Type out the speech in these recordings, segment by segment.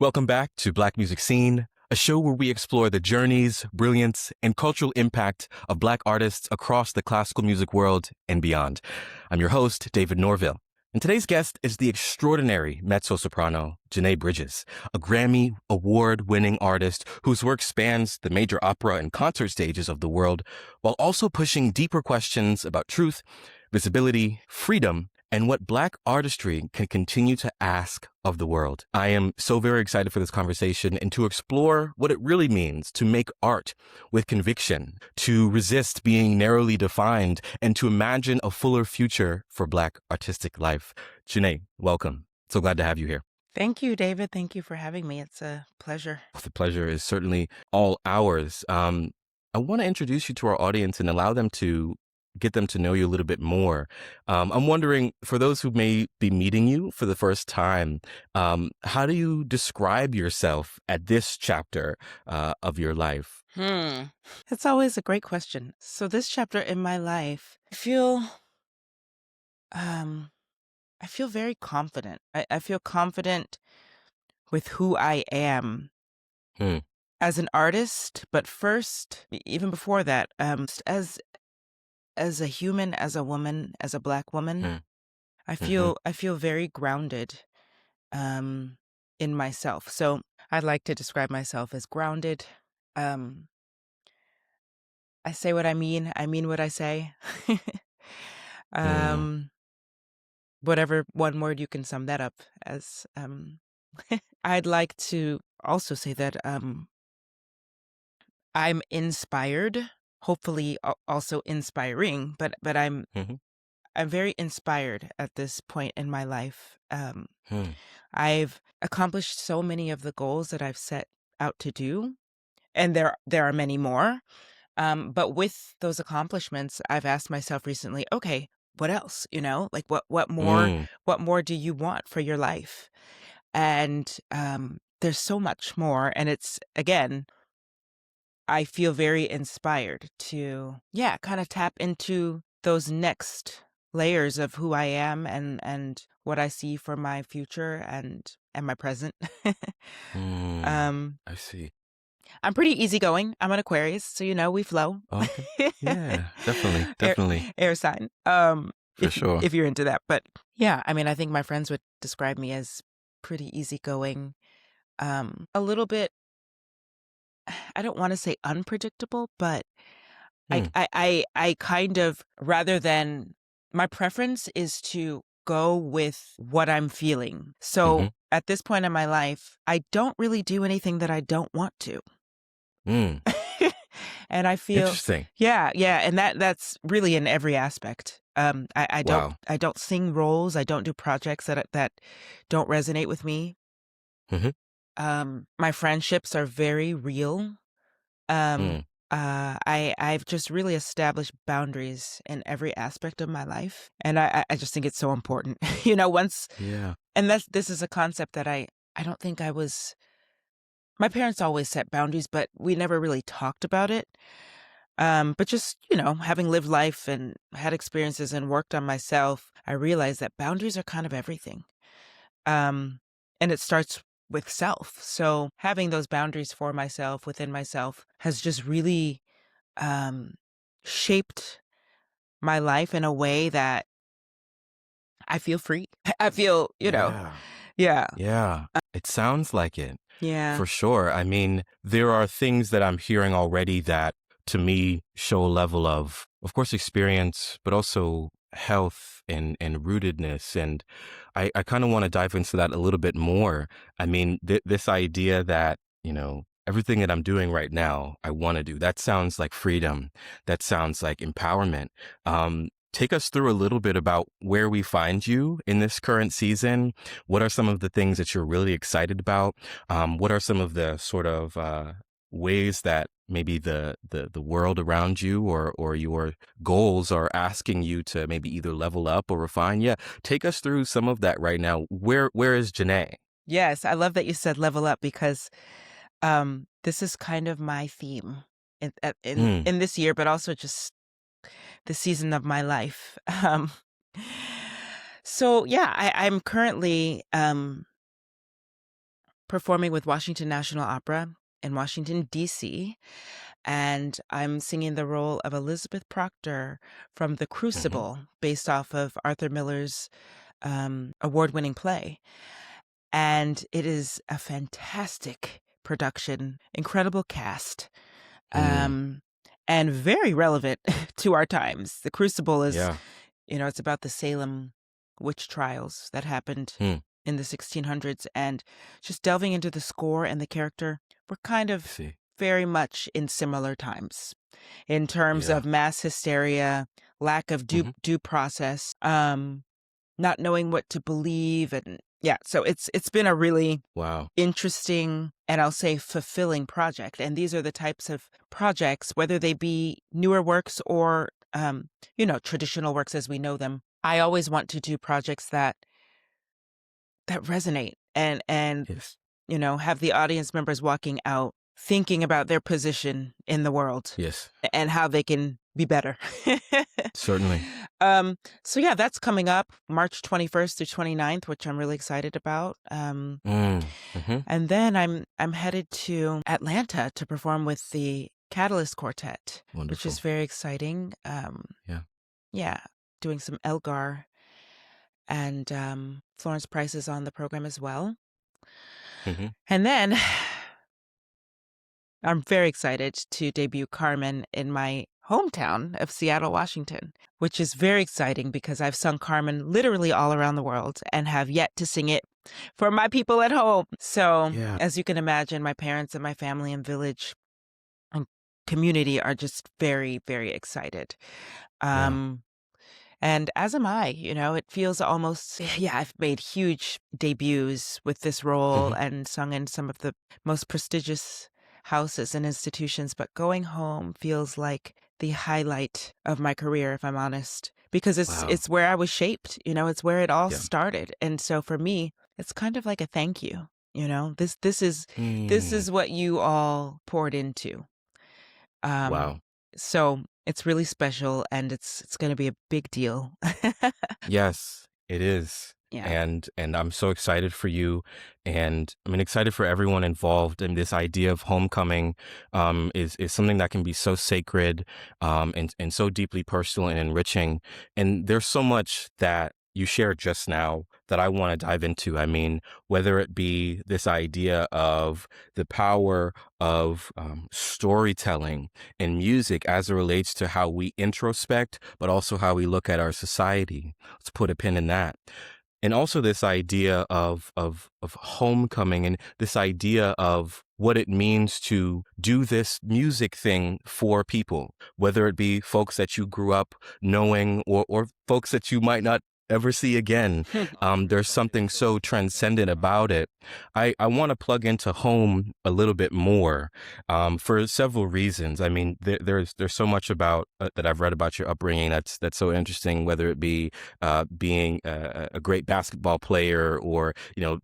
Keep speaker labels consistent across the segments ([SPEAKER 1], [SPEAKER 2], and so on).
[SPEAKER 1] Welcome back to Black Music Scene, a show where we explore the journeys, brilliance, and cultural impact of Black artists across the classical music world and beyond. I'm your host, David Norville. And today's guest is the extraordinary mezzo-soprano, Jessye Bridges, a Grammy Award-winning artist whose work spans the major opera and concert stages of the world, while also pushing deeper questions about truth, visibility, freedom, and what Black artistry can continue to ask of the world. I am so very excited for this conversation and to explore what it really means to make art with conviction, to resist being narrowly defined, and to imagine a fuller future for Black artistic life. Jessye, welcome. So glad to have you here.
[SPEAKER 2] Thank you, David. Thank you for having me. It's a pleasure.
[SPEAKER 1] The pleasure is certainly all ours. I want to introduce you to our audience and allow them to get them to know you a little bit more. I'm wondering, for those who may be meeting you for the first time, how do you describe yourself at this chapter of your life?
[SPEAKER 2] It's always a great question. So this chapter in my life, I feel very confident. I feel confident with who I am
[SPEAKER 1] Hmm.
[SPEAKER 2] as an artist, but first, even before that, as a human, as a woman, as a Black woman,
[SPEAKER 1] Hmm.
[SPEAKER 2] I feel very grounded in myself. So I'd like to describe myself as grounded. Um, I say what I mean what I say.
[SPEAKER 1] Hmm.
[SPEAKER 2] um, Whatever one word you can sum that up as. I'd like to also say that I'm inspired, hopefully also inspiring, but
[SPEAKER 1] Hmm.
[SPEAKER 2] I'm very inspired at this point in my life.
[SPEAKER 1] Hmm.
[SPEAKER 2] I've accomplished so many of the goals that I've set out to do, and there are many more. But with those accomplishments, I've asked myself recently, okay, what else? Like
[SPEAKER 1] Hmm.
[SPEAKER 2] what more do you want for your life? And there's so much more, and it's again, I feel very inspired to, yeah, kind of tap into those next layers of who I am and what I see for my future and my present.
[SPEAKER 1] Hmm.
[SPEAKER 2] um,
[SPEAKER 1] I see.
[SPEAKER 2] I'm pretty easygoing. I'm an Aquarius, so we flow.
[SPEAKER 1] Okay. Yeah, definitely.
[SPEAKER 2] air,
[SPEAKER 1] Definitely.
[SPEAKER 2] air sign.
[SPEAKER 1] For sure.
[SPEAKER 2] If you're into that, but yeah, I mean, I think my friends would describe me as pretty easygoing. A little bit. I don't want to say unpredictable, but
[SPEAKER 1] Hmm.
[SPEAKER 2] I kind of, rather than, my preference is to go with what I'm feeling. So
[SPEAKER 1] Hmm.
[SPEAKER 2] at this point in my life, I don't really do anything that I don't want to.
[SPEAKER 1] Hmm.
[SPEAKER 2] And I feel,
[SPEAKER 1] Interesting.
[SPEAKER 2] yeah, and that's really in every aspect.
[SPEAKER 1] Wow.
[SPEAKER 2] I don't sing roles. I don't do projects that don't resonate with me.
[SPEAKER 1] Hmm.
[SPEAKER 2] My friendships are very real.
[SPEAKER 1] Hmm.
[SPEAKER 2] I've just really established boundaries in every aspect of my life, and I just think it's so important. Once,
[SPEAKER 1] Yeah.
[SPEAKER 2] and this is a concept that I don't think I was. My parents always set boundaries, but we never really talked about it. But just having lived life and had experiences and worked on myself, I realized that boundaries are kind of everything. Um, and it starts with self. So having those boundaries for myself, within myself, has just really um, shaped my life in a way that I feel free. I feel,
[SPEAKER 1] Yeah.
[SPEAKER 2] yeah,
[SPEAKER 1] Yeah. It sounds like it.
[SPEAKER 2] yeah.
[SPEAKER 1] For sure. I mean, there are things that I'm hearing already that to me show a level of course, experience, but also health and rootedness. And I kind of want to dive into that a little bit more. I mean, this idea that, everything that I'm doing right now, I want to do, that sounds like freedom. That sounds like empowerment. Take us through a little bit about where we find you in this current season. What are some of the things that you're really excited about? What are some of the sort of ways that maybe the world around you or your goals are asking you to maybe either level up or refine? Yeah, take us through some of that right now. Where is Jessye?
[SPEAKER 2] Yes, I love that you said level up because this is kind of my theme
[SPEAKER 1] Mm,
[SPEAKER 2] in this year, but also just the season of my life. So yeah, I'm currently performing with Washington National Opera in Washington, D.C., and I'm singing the role of Elizabeth Proctor from The
[SPEAKER 1] Hmm.
[SPEAKER 2] Crucible, based off of Arthur Miller's award-winning play. And it is a fantastic production, incredible cast,
[SPEAKER 1] Mm.
[SPEAKER 2] um, and very relevant to our times. The Crucible is,
[SPEAKER 1] Yeah.
[SPEAKER 2] it's about the Salem witch trials that happened
[SPEAKER 1] Hmm.
[SPEAKER 2] in the 1600s, and just delving into the score and the character, we're kind
[SPEAKER 1] I
[SPEAKER 2] of
[SPEAKER 1] see.
[SPEAKER 2] very much in similar times in terms
[SPEAKER 1] Yeah.
[SPEAKER 2] of mass hysteria, lack of
[SPEAKER 1] Hmm.
[SPEAKER 2] due process, not knowing what to believe, and yeah, so it's been a really
[SPEAKER 1] Wow.
[SPEAKER 2] interesting and I'll say fulfilling project. And these are the types of projects, whether they be newer works or traditional works as we know them. I always want to do projects that resonate and
[SPEAKER 1] Yes.
[SPEAKER 2] have the audience members walking out thinking about their position in the world
[SPEAKER 1] Yes.
[SPEAKER 2] and how they can be better.
[SPEAKER 1] Certainly.
[SPEAKER 2] um so yeah, that's coming up March 21st through 29th, which I'm really excited about.
[SPEAKER 1] Mm. Hmm.
[SPEAKER 2] And then I'm headed to Atlanta to perform with the Catalyst Quartet, which is
[SPEAKER 1] Wonderful.
[SPEAKER 2] very exciting.
[SPEAKER 1] Yeah.
[SPEAKER 2] Yeah, doing some Elgar, and Florence Price is on the program as well.
[SPEAKER 1] Hmm.
[SPEAKER 2] And then I'm very excited to debut Carmen in my hometown of Seattle, Washington, which is very exciting because I've sung Carmen literally all around the world and have yet to sing it for my people at home. So,
[SPEAKER 1] Yeah.
[SPEAKER 2] as you can imagine, my parents and my family and village and community are just very, very excited.
[SPEAKER 1] Yeah.
[SPEAKER 2] Um, and as am I. It feels almost, yeah, I've made huge debuts with this role
[SPEAKER 1] Hmm.
[SPEAKER 2] and sung in some of the most prestigious houses and institutions, but going home feels like the highlight of my career, if I'm honest, because it's
[SPEAKER 1] Wow.
[SPEAKER 2] it's where I was shaped, it's where it all
[SPEAKER 1] Yeah.
[SPEAKER 2] started. And so for me, it's kind of like a thank you, this
[SPEAKER 1] Mm.
[SPEAKER 2] is what you all poured into. Um,
[SPEAKER 1] Wow.
[SPEAKER 2] so it's really special and it's going to be a big deal.
[SPEAKER 1] Yes, it is.
[SPEAKER 2] Yeah.
[SPEAKER 1] And I'm so excited for you, and I mean excited for everyone involved. And this idea of homecoming is something that can be so sacred, and so deeply personal and enriching. And there's so much that you shared just now that I want to dive into. I mean, whether it be this idea of the power of storytelling and music as it relates to how we introspect, but also how we look at our society. Let's put a pin in that. And also this idea of homecoming, and this idea of what it means to do this music thing for people, whether it be folks that you grew up knowing, or folks that you might not ever see again. There's something so transcendent about it. I want to plug into home a little bit more, for several reasons. I mean, there's so much about that I've read about your upbringing that's so interesting, whether it be being a great basketball player, or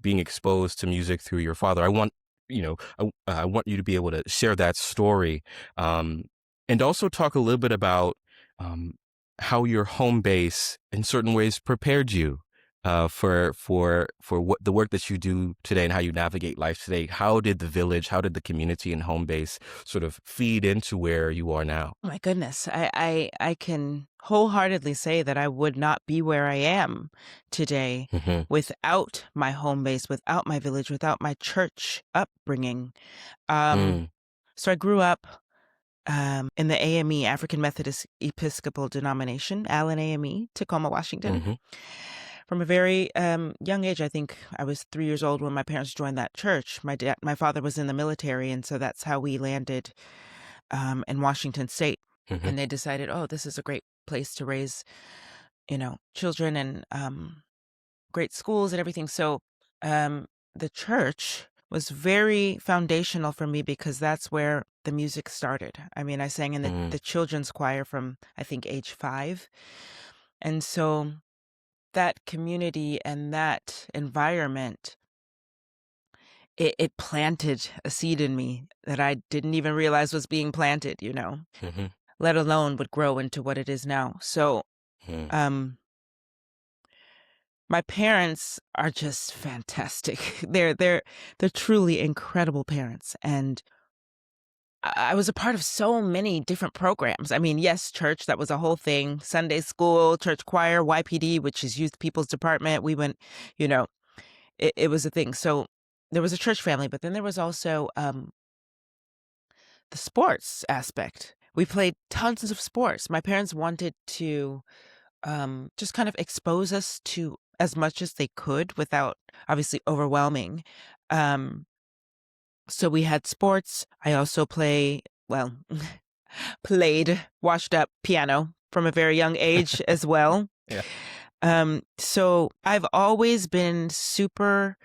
[SPEAKER 1] being exposed to music through your father. I want you to be able to share that story, um, and also talk a little bit about um, how your home base in certain ways prepared you for what the work that you do today and how you navigate life today. How did the village, how did the community and home base sort of feed into where you are now?
[SPEAKER 2] Oh my goodness. I can wholeheartedly say that I would not be where I am today
[SPEAKER 1] Hmm.
[SPEAKER 2] without my home base, without my village, without my church upbringing. Um,
[SPEAKER 1] Mm.
[SPEAKER 2] so I grew up in the AME, African Methodist Episcopal Denomination, Allen AME, Tacoma, Washington.
[SPEAKER 1] Hmm.
[SPEAKER 2] From a very young age, I think I was 3 years old when my parents joined that church. My father was in the military, and so that's how we landed in Washington State.
[SPEAKER 1] Hmm.
[SPEAKER 2] And they decided, oh, this is a great place to raise, children, and great schools and everything. So the church was very foundational for me because that's where the music started. I mean, I sang in the
[SPEAKER 1] Mm.
[SPEAKER 2] children's choir from, I think, age 5. And so that community and that environment, it planted a seed in me that I didn't even realize was being planted,
[SPEAKER 1] Hmm.
[SPEAKER 2] let alone would grow into what it is now. So
[SPEAKER 1] Mm.
[SPEAKER 2] um My parents are just fantastic. They're truly incredible parents, and I was a part of so many different programs. I mean, yes, church, that was a whole thing. Sunday school, church choir, YPD, which is Youth People's Department. We went, you know, it was a thing. So there was a church family, but then there was also the sports aspect. We played tons of sports. My parents wanted to just kind of expose us to as much as they could without obviously overwhelming. Um, so we had sports. I also played washed up piano from a very young age as well.
[SPEAKER 1] Yeah.
[SPEAKER 2] So I've always been super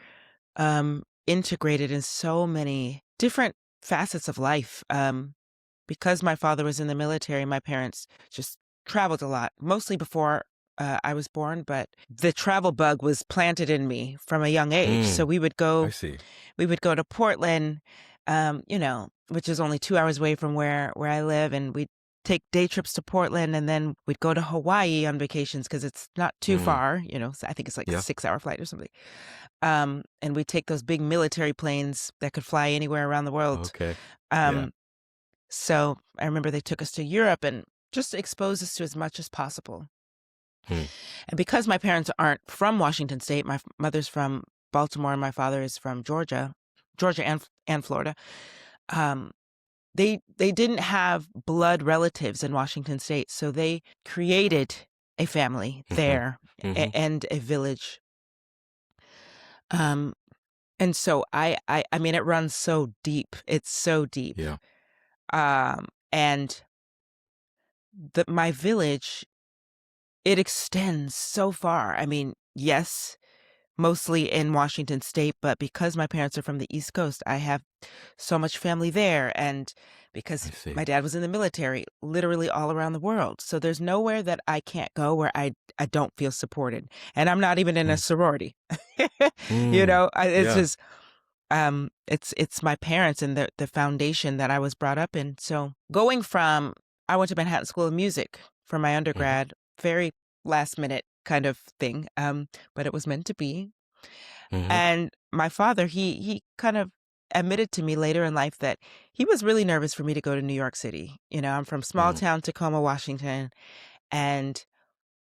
[SPEAKER 2] integrated in so many different facets of life. Because my father was in the military, my parents just traveled a lot, mostly before I was born, but the travel bug was planted in me from a young age. So
[SPEAKER 1] I see.
[SPEAKER 2] we would go to Portland, which is only 2 hours away from where I live, and we'd take day trips to Portland, and then we'd go to Hawaii on vacations because it's not too far, so I think it's like a
[SPEAKER 1] Yeah.
[SPEAKER 2] 6-hour flight or something. And we'd take those big military planes that could fly anywhere around the world.
[SPEAKER 1] Okay.
[SPEAKER 2] Um, So I remember they took us to Europe and just exposed us to as much as possible.
[SPEAKER 1] Hmm.
[SPEAKER 2] And because my parents aren't from Washington State, my mother's from Baltimore and my father is from Georgia and Florida. They didn't have blood relatives in Washington State, so they created a family there and a village. And so I mean, it runs so deep. It's so deep.
[SPEAKER 1] Yeah.
[SPEAKER 2] And my village, it extends so far. I mean, yes, mostly in Washington State, but because my parents are from the East Coast, I have so much family there. And because
[SPEAKER 1] I see.
[SPEAKER 2] my dad was in the military, literally all around the world. So there's nowhere that I can't go where I don't feel supported. And I'm not even in a sorority. It's just it's my parents and the foundation that I was brought up in. So I went to Manhattan School of Music for my undergrad, very last minute kind of thing, but it was meant to be. And my father, he kind of admitted to me later in life that he was really nervous for me to go to New York City. I'm from small town Tacoma, Washington, and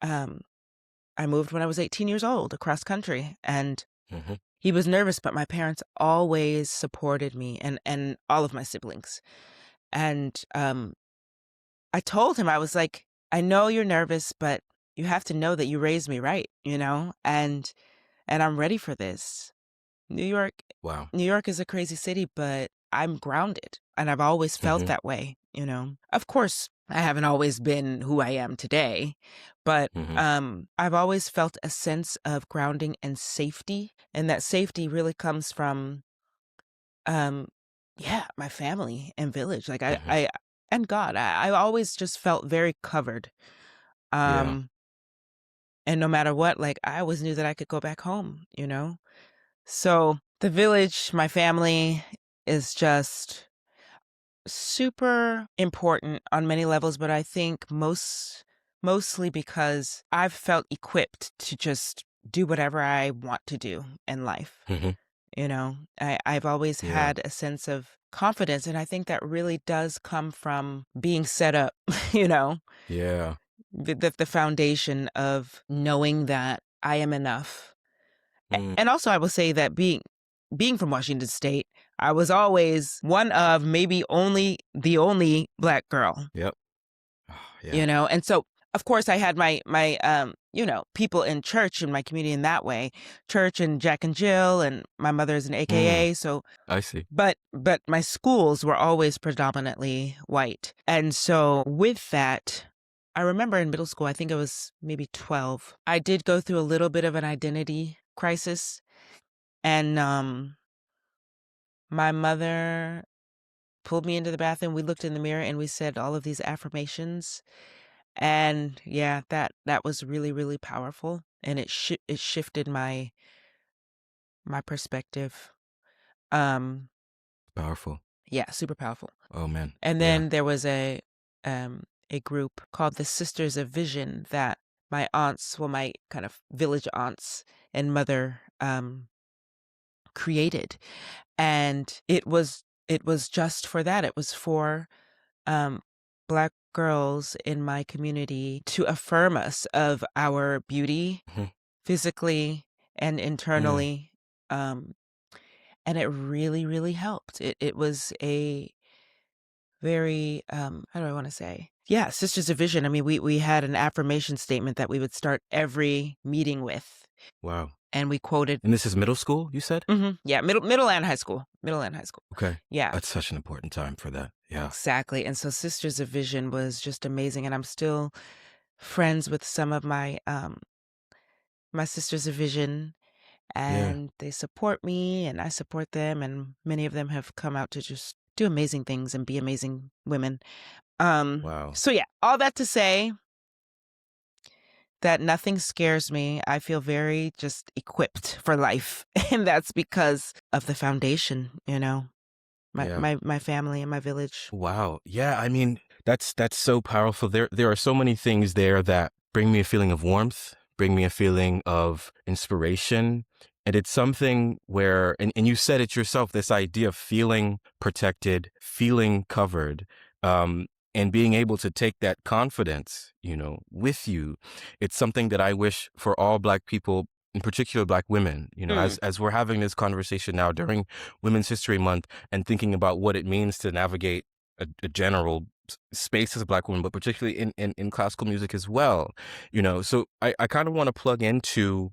[SPEAKER 2] I moved when I was 18 years old across country, and he was nervous, but my parents always supported me and all of my siblings. And I told him, I was like, I know you're nervous, but you have to know that you raised me right, and I'm ready for this. New York
[SPEAKER 1] Wow.
[SPEAKER 2] New York is a crazy city, but I'm grounded, and I've always felt that way, Of course, I haven't always been who I am today, but I've always felt a sense of grounding and safety, and that safety really comes from my family and village. Like I and God, I always just felt very covered.
[SPEAKER 1] Yeah.
[SPEAKER 2] And no matter what, like I always knew that I could go back home. So the village, my family is just super important on many levels, but I think mostly because I've felt equipped to just do whatever I want to do in life. I've always had a sense of confidence, and I think that really does come from being set up,
[SPEAKER 1] Yeah.
[SPEAKER 2] the foundation of knowing that I am enough. And also I will say that being from Washington State, I was always one of maybe the only Black girl.
[SPEAKER 1] Yep. Yeah.
[SPEAKER 2] And so of course I had my people in church in my community in that way, church and Jack and Jill, and my mother's an AKA. So
[SPEAKER 1] I see.
[SPEAKER 2] but my schools were always predominantly white. And so with that, I remember in middle school, I think I was maybe 12, I did go through a little bit of an identity crisis. And my mother pulled me into the bathroom. We looked in the mirror and we said all of these affirmations. And yeah, that was really, really powerful. And it shifted my perspective.
[SPEAKER 1] Powerful.
[SPEAKER 2] Yeah, super powerful.
[SPEAKER 1] Oh man.
[SPEAKER 2] And then there was a group called the Sisters of Vision that my aunts, well, my kind of village aunts and mother created. And it was just for that. It was for um, Black girls in my community to affirm us of our beauty
[SPEAKER 1] Mhm.
[SPEAKER 2] physically and
[SPEAKER 1] Mm.
[SPEAKER 2] internally. Um, and it really, really helped. It was a very, how do I want to say? Yeah, Sisters of Vision. I mean, we had an affirmation statement that we would start every meeting with,
[SPEAKER 1] Wow.
[SPEAKER 2] and we quoted,
[SPEAKER 1] And this is middle school, you said?
[SPEAKER 2] yeah, middle and high school, middle and high school.
[SPEAKER 1] Okay.
[SPEAKER 2] Yeah,
[SPEAKER 1] That's such an important time for that. Yeah.
[SPEAKER 2] exactly. And so Sisters of Vision was just amazing, and I'm still friends with some of my Sisters of Vision,
[SPEAKER 1] Yeah.
[SPEAKER 2] and they support me and I support them, and many of them have come out to just do amazing things and be amazing women.
[SPEAKER 1] Wow.
[SPEAKER 2] So yeah, all that to say that nothing scares me. I feel very just equipped for life. And that's because of the foundation, my
[SPEAKER 1] Yeah.
[SPEAKER 2] my my family and my village.
[SPEAKER 1] Wow. Yeah, I mean, that's so powerful. There are so many things there that bring me a feeling of warmth, bring me a feeling of inspiration. And it's something where and you said it yourself, this idea of feeling protected, feeling covered, and being able to take that confidence, with you. It's something that I wish for all Black people, in particular Black women,
[SPEAKER 2] Mm.
[SPEAKER 1] as we're having this conversation now during Women's History Month and thinking about what it means to navigate a general space as a Black woman, but particularly in classical music as well. So I kind of want to plug into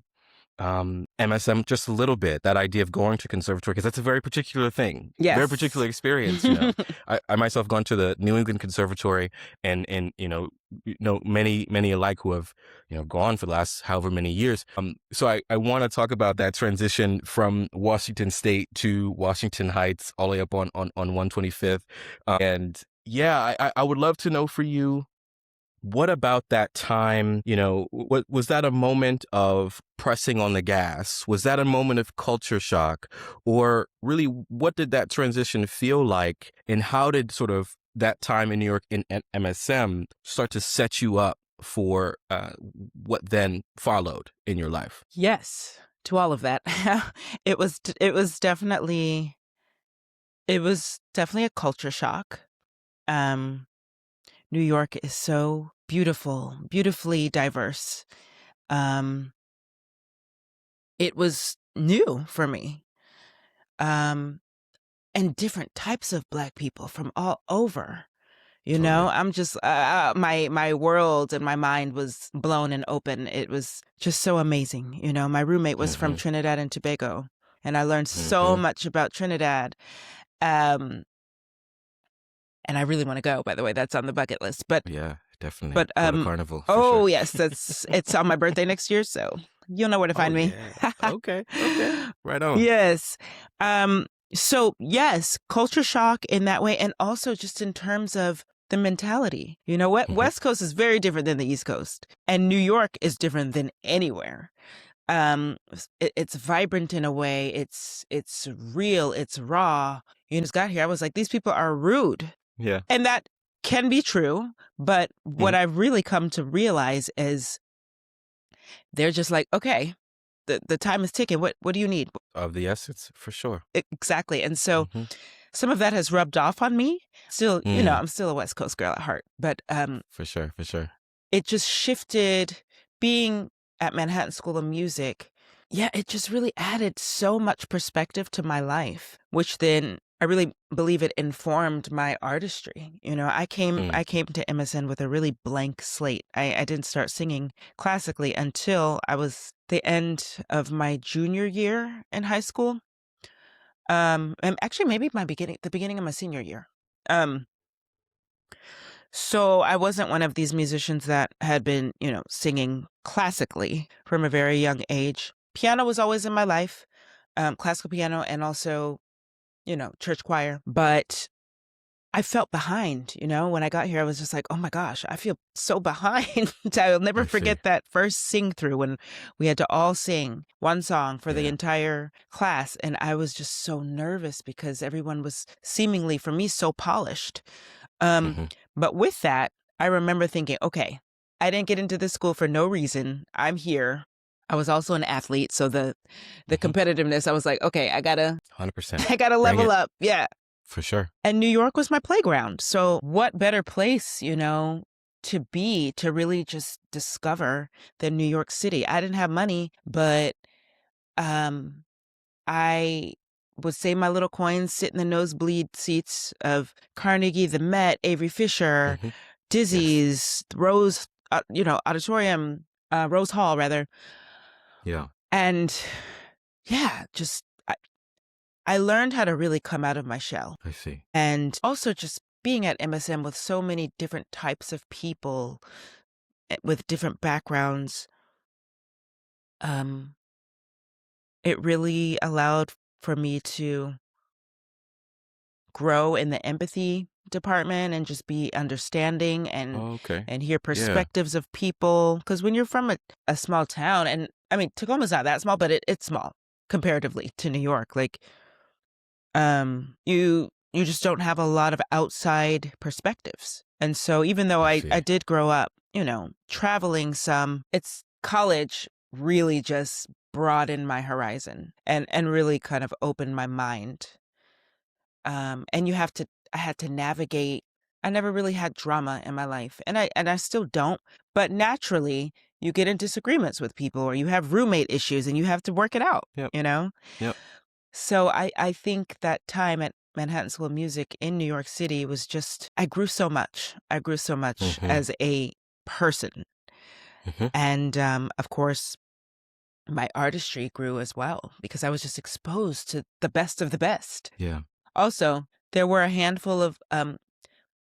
[SPEAKER 1] MSM just a little bit, that idea of going to conservatory, because that's a very particular thing, very particular
[SPEAKER 2] Yes.
[SPEAKER 1] experience. I myself gone to the New England Conservatory, and many alike who have gone for the last however many years. So I want to talk about that transition from Washington State to Washington Heights, all the way up on 125th. And yeah, I would love to know for you, what about that time, what was that a moment of pressing on the gas? Was that a moment of culture shock? Or really, what did that transition feel like? And how did sort of that time in New York in MSM start to set you up for what then followed in your life?
[SPEAKER 2] Yes, to all of that. It was definitely a culture shock. Um, New York is so beautiful, beautifully diverse. Um, it was new for me. And different types of Black people from all over.
[SPEAKER 1] Totally.
[SPEAKER 2] I'm just my world and my mind was blown and open. It was just so amazing. My roommate was from
[SPEAKER 1] Hmm.
[SPEAKER 2] Trinidad and Tobago, and I learned so
[SPEAKER 1] Hmm.
[SPEAKER 2] much about Trinidad. Um, and I really want to go. By the way, that's on the bucket list. But
[SPEAKER 1] Yeah, definitely.
[SPEAKER 2] but
[SPEAKER 1] Go to Carnival for
[SPEAKER 2] oh
[SPEAKER 1] sure.
[SPEAKER 2] yes, it's on my birthday next year, so you'll know where to
[SPEAKER 1] Oh
[SPEAKER 2] find me.
[SPEAKER 1] yeah. Okay. Okay. Right on.
[SPEAKER 2] Yes. So yes, culture shock in that way, and also just in terms of the mentality. What
[SPEAKER 1] Hmm.
[SPEAKER 2] West Coast is very different than the East Coast, and New York is different than anywhere. It's vibrant in a way. It's real. It's raw. Just got here, I was like, these people are rude,
[SPEAKER 1] Yeah.
[SPEAKER 2] and that can be true. But what
[SPEAKER 1] Mhm.
[SPEAKER 2] I've really come to realize is they're just like, okay, the time is ticking. What do you need?
[SPEAKER 1] Of the essence, for sure.
[SPEAKER 2] Exactly. And so
[SPEAKER 1] Hmm.
[SPEAKER 2] some of that has rubbed off on me. Still,
[SPEAKER 1] Mm,
[SPEAKER 2] I'm still a West Coast girl at heart, but
[SPEAKER 1] for sure. For sure.
[SPEAKER 2] it just shifted being at Manhattan School of Music. Yeah, it just really added so much perspective to my life, which then I really believe it informed my artistry. I came
[SPEAKER 1] Mm.
[SPEAKER 2] I came to MSN with a really blank slate. I didn't start singing classically until I was the end of my junior year in high school. And actually maybe the beginning of my senior year. Um, so I wasn't one of these musicians that had been, singing classically from a very young age. Piano was always in my life, classical piano and also, church choir. But I felt behind, when I got here, I was just like, oh my gosh, I feel so behind. I'll never
[SPEAKER 1] I see.
[SPEAKER 2] forget that first sing through when we had to all sing one song for the
[SPEAKER 1] Yeah.
[SPEAKER 2] entire class. And I was just so nervous because everyone was seemingly, for me, so polished. Um,
[SPEAKER 1] Hmm.
[SPEAKER 2] but with that, I remember thinking, okay, I didn't get into this school for no reason. I'm here. I was also an athlete, so the competitiveness, I was like, okay, I gotta
[SPEAKER 1] 100%.
[SPEAKER 2] I gotta level up. Yeah.
[SPEAKER 1] For sure.
[SPEAKER 2] And New York was my playground. So what better place, to be, to really just discover than New York City? I didn't have money, but um I would save my little coins, sit in the nosebleed seats of Carnegie, the Met, Avery Fisher,
[SPEAKER 1] Yes.
[SPEAKER 2] Dizzy's, Rose, Auditorium, Rose Hall, rather.
[SPEAKER 1] Yeah.
[SPEAKER 2] And yeah, just I learned how to really come out of my shell.
[SPEAKER 1] I see.
[SPEAKER 2] And also just being at MSM with so many different types of people with different backgrounds, um, it really allowed for me to grow in the empathy department and just be understanding and
[SPEAKER 1] Oh, okay.
[SPEAKER 2] and hear
[SPEAKER 1] Yeah.
[SPEAKER 2] perspectives of people. Because when you're from a small town, and I mean Tacoma's not that small, but it's small comparatively to New York. Like you just don't have a lot of outside perspectives. And so even though
[SPEAKER 1] I
[SPEAKER 2] I
[SPEAKER 1] see.
[SPEAKER 2] did grow up, traveling some, it's college really just broadened my horizon and really kind of opened my mind. And I had to navigate. I never really had drama in my life, and I still don't, but naturally you get in disagreements with people or you have roommate issues and you have to work it out,
[SPEAKER 1] Yep. Yep.
[SPEAKER 2] So I think that time at Manhattan School of Music in New York City was just, I grew so much. I grew so much
[SPEAKER 1] Mhm.
[SPEAKER 2] as a person.
[SPEAKER 1] Mhm.
[SPEAKER 2] And of course, my artistry grew as well because I was just exposed to the best of the best.
[SPEAKER 1] Yeah.
[SPEAKER 2] Also, there were a handful of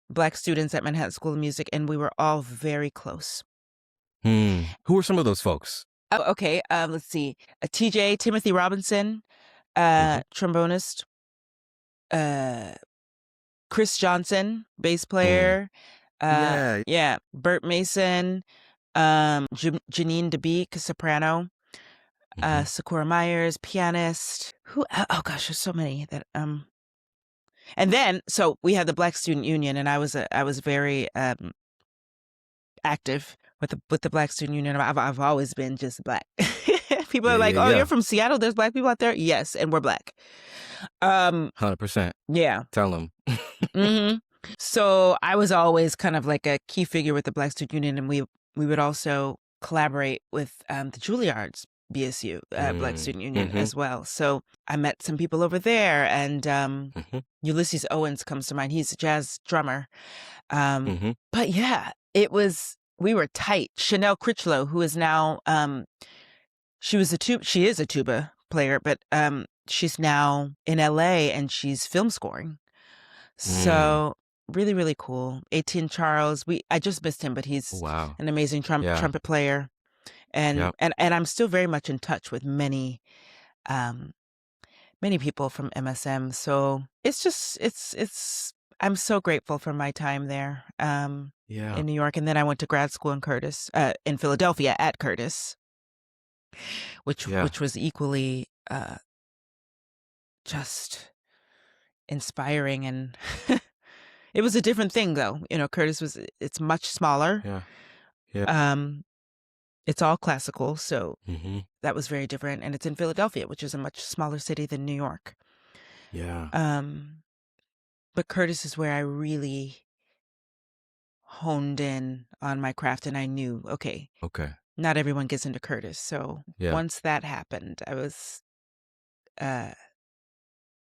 [SPEAKER 2] Black students at Manhattan School of Music, and we were all very close.
[SPEAKER 1] Who were some of those folks?
[SPEAKER 2] Oh, okay. Let's see. TJ, Timothy Robinson,
[SPEAKER 1] Mhm.
[SPEAKER 2] trombonist. Chris Johnson, bass player.
[SPEAKER 1] Yeah.
[SPEAKER 2] Yeah. Bert Mason, Janine DeBeek, soprano.
[SPEAKER 1] Mhm.
[SPEAKER 2] Sakura Myers, pianist. Who? Oh gosh, there's so many that. And then so we had the Black Student Union, and I was very active with the Black Student Union. I've always been just Black. People are
[SPEAKER 1] Yeah.
[SPEAKER 2] like,
[SPEAKER 1] Yeah.
[SPEAKER 2] "Oh, you're
[SPEAKER 1] Yeah.
[SPEAKER 2] from Seattle. There's Black people out there." Yes, and we're Black.
[SPEAKER 1] 100%.
[SPEAKER 2] Yeah.
[SPEAKER 1] Tell them.
[SPEAKER 2] hmm So I was always kind of like a key figure with the Black Student Union, and we would also collaborate with the Juilliard's BSU, Black Student Union as well. So I met some people over there, and
[SPEAKER 1] Mhm.
[SPEAKER 2] Ulysses Owens comes to mind. He's a jazz drummer.
[SPEAKER 1] Mhm.
[SPEAKER 2] But yeah, we were tight. Chanel Critchlow, who is now she is a tuba player, but she's now in LA and she's film scoring. So really, really cool. 18 Charles, I just missed him, but he's
[SPEAKER 1] Wow.
[SPEAKER 2] an amazing
[SPEAKER 1] Yeah.
[SPEAKER 2] trumpet player. And,
[SPEAKER 1] Yep.
[SPEAKER 2] and I'm still very much in touch with um, many people from MSM. So it's just, I'm so grateful for my time there
[SPEAKER 1] Yeah.
[SPEAKER 2] in New York. And then I went to grad school in Philadelphia at Curtis, which was equally just inspiring. And it was a different thing though. Curtis it's much smaller.
[SPEAKER 1] Yeah. Yeah.
[SPEAKER 2] It's all classical. So
[SPEAKER 1] Mhm.
[SPEAKER 2] that was very different. And it's in Philadelphia, which is a much smaller city than New York.
[SPEAKER 1] Yeah.
[SPEAKER 2] But Curtis is where I really honed in on my craft, and I knew, okay,
[SPEAKER 1] Okay.
[SPEAKER 2] not everyone gets into Curtis. So
[SPEAKER 1] Yeah.
[SPEAKER 2] once that happened, I was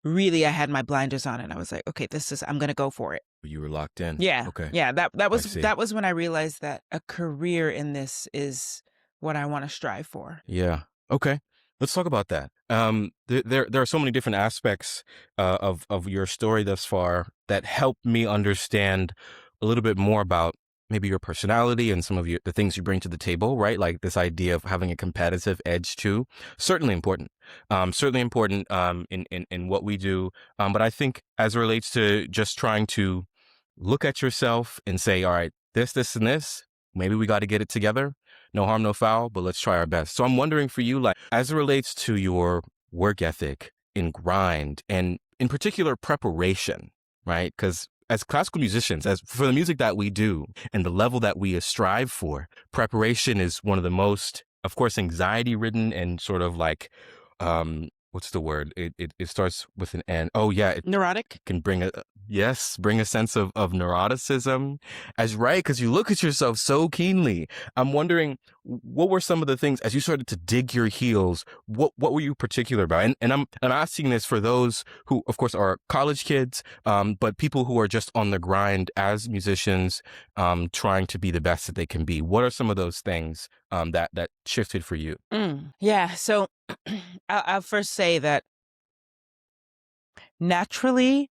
[SPEAKER 2] really, I had my blinders on, and I was like, okay, I'm going to go for it.
[SPEAKER 1] You were locked in.
[SPEAKER 2] Yeah.
[SPEAKER 1] Okay.
[SPEAKER 2] Yeah.
[SPEAKER 1] I see.
[SPEAKER 2] That was when I realized that a career in this is what I want to strive for.
[SPEAKER 1] Yeah. Okay. Let's talk about that. There are so many different aspects of your story thus far that help me understand a little bit more about maybe your personality and some of the things you bring to the table, right? Like this idea of having a competitive edge too. Certainly important. Certainly important in what we do. But I think as it relates to just trying to look at yourself and say, all right, this, and this, maybe we got to get it together. No harm, no foul, but let's try our best. So I'm wondering for you, like, as it relates to your work ethic and grind and in particular preparation, right? Because as classical musicians, as for the music that we do and the level that we strive for, preparation is one of the most, of course, anxiety ridden and sort of like, what's the word? It starts with an N. Oh yeah, it
[SPEAKER 2] Neurotic?
[SPEAKER 1] can bring a sense of neuroticism, as right, because you look at yourself so keenly. I'm wondering, what were some of the things as you started to dig your heels? What were you particular about? And I'm asking this for those who, of course, are college kids, but people who are just on the grind as musicians, trying to be the best that they can be. What are some of those things that shifted for you?
[SPEAKER 2] Yeah. So I'll first say that naturally,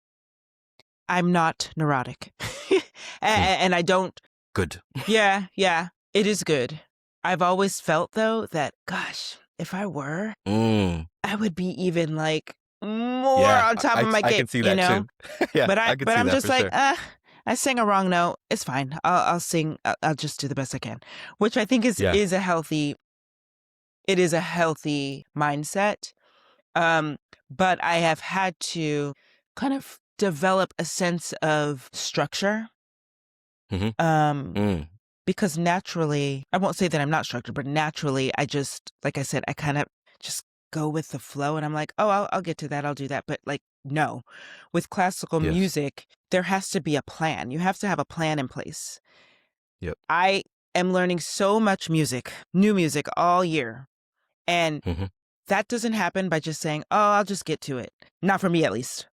[SPEAKER 2] I'm not neurotic. And I don't.
[SPEAKER 1] Good.
[SPEAKER 2] Yeah. It is good. I've always felt, though, that, gosh, if I were, I would be even like more on top of my game.
[SPEAKER 1] I can see that too. Yeah,
[SPEAKER 2] but
[SPEAKER 1] I can see
[SPEAKER 2] I'm
[SPEAKER 1] that
[SPEAKER 2] just
[SPEAKER 1] for
[SPEAKER 2] like,
[SPEAKER 1] sure.
[SPEAKER 2] I sing a wrong note. It's fine. I'll sing. I'll just do the best I can, which I think
[SPEAKER 1] Yeah.
[SPEAKER 2] is a healthy. It is a healthy mindset. But I have had to kind of develop a sense of structure. Because naturally, I won't say that I'm not structured, but naturally, I just, like I said, I kind of just go with the flow, and I'm like, oh, I'll get to that. I'll do that. But like, no, with classical
[SPEAKER 1] Yes.
[SPEAKER 2] music, there has to be a plan. You have to have a plan in place.
[SPEAKER 1] Yep.
[SPEAKER 2] I am learning so much music, new music all year. And that doesn't happen by just saying, oh, I'll just get to it. Not for me, at least.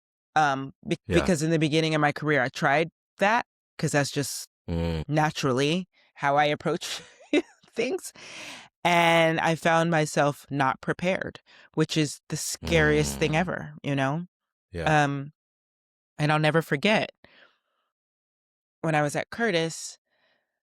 [SPEAKER 2] Because in the beginning of my career, I tried that because that's just naturally how I approach things. And I found myself not prepared, which is the scariest thing ever, you know?
[SPEAKER 1] Yeah.
[SPEAKER 2] And I'll never forget when I was at Curtis,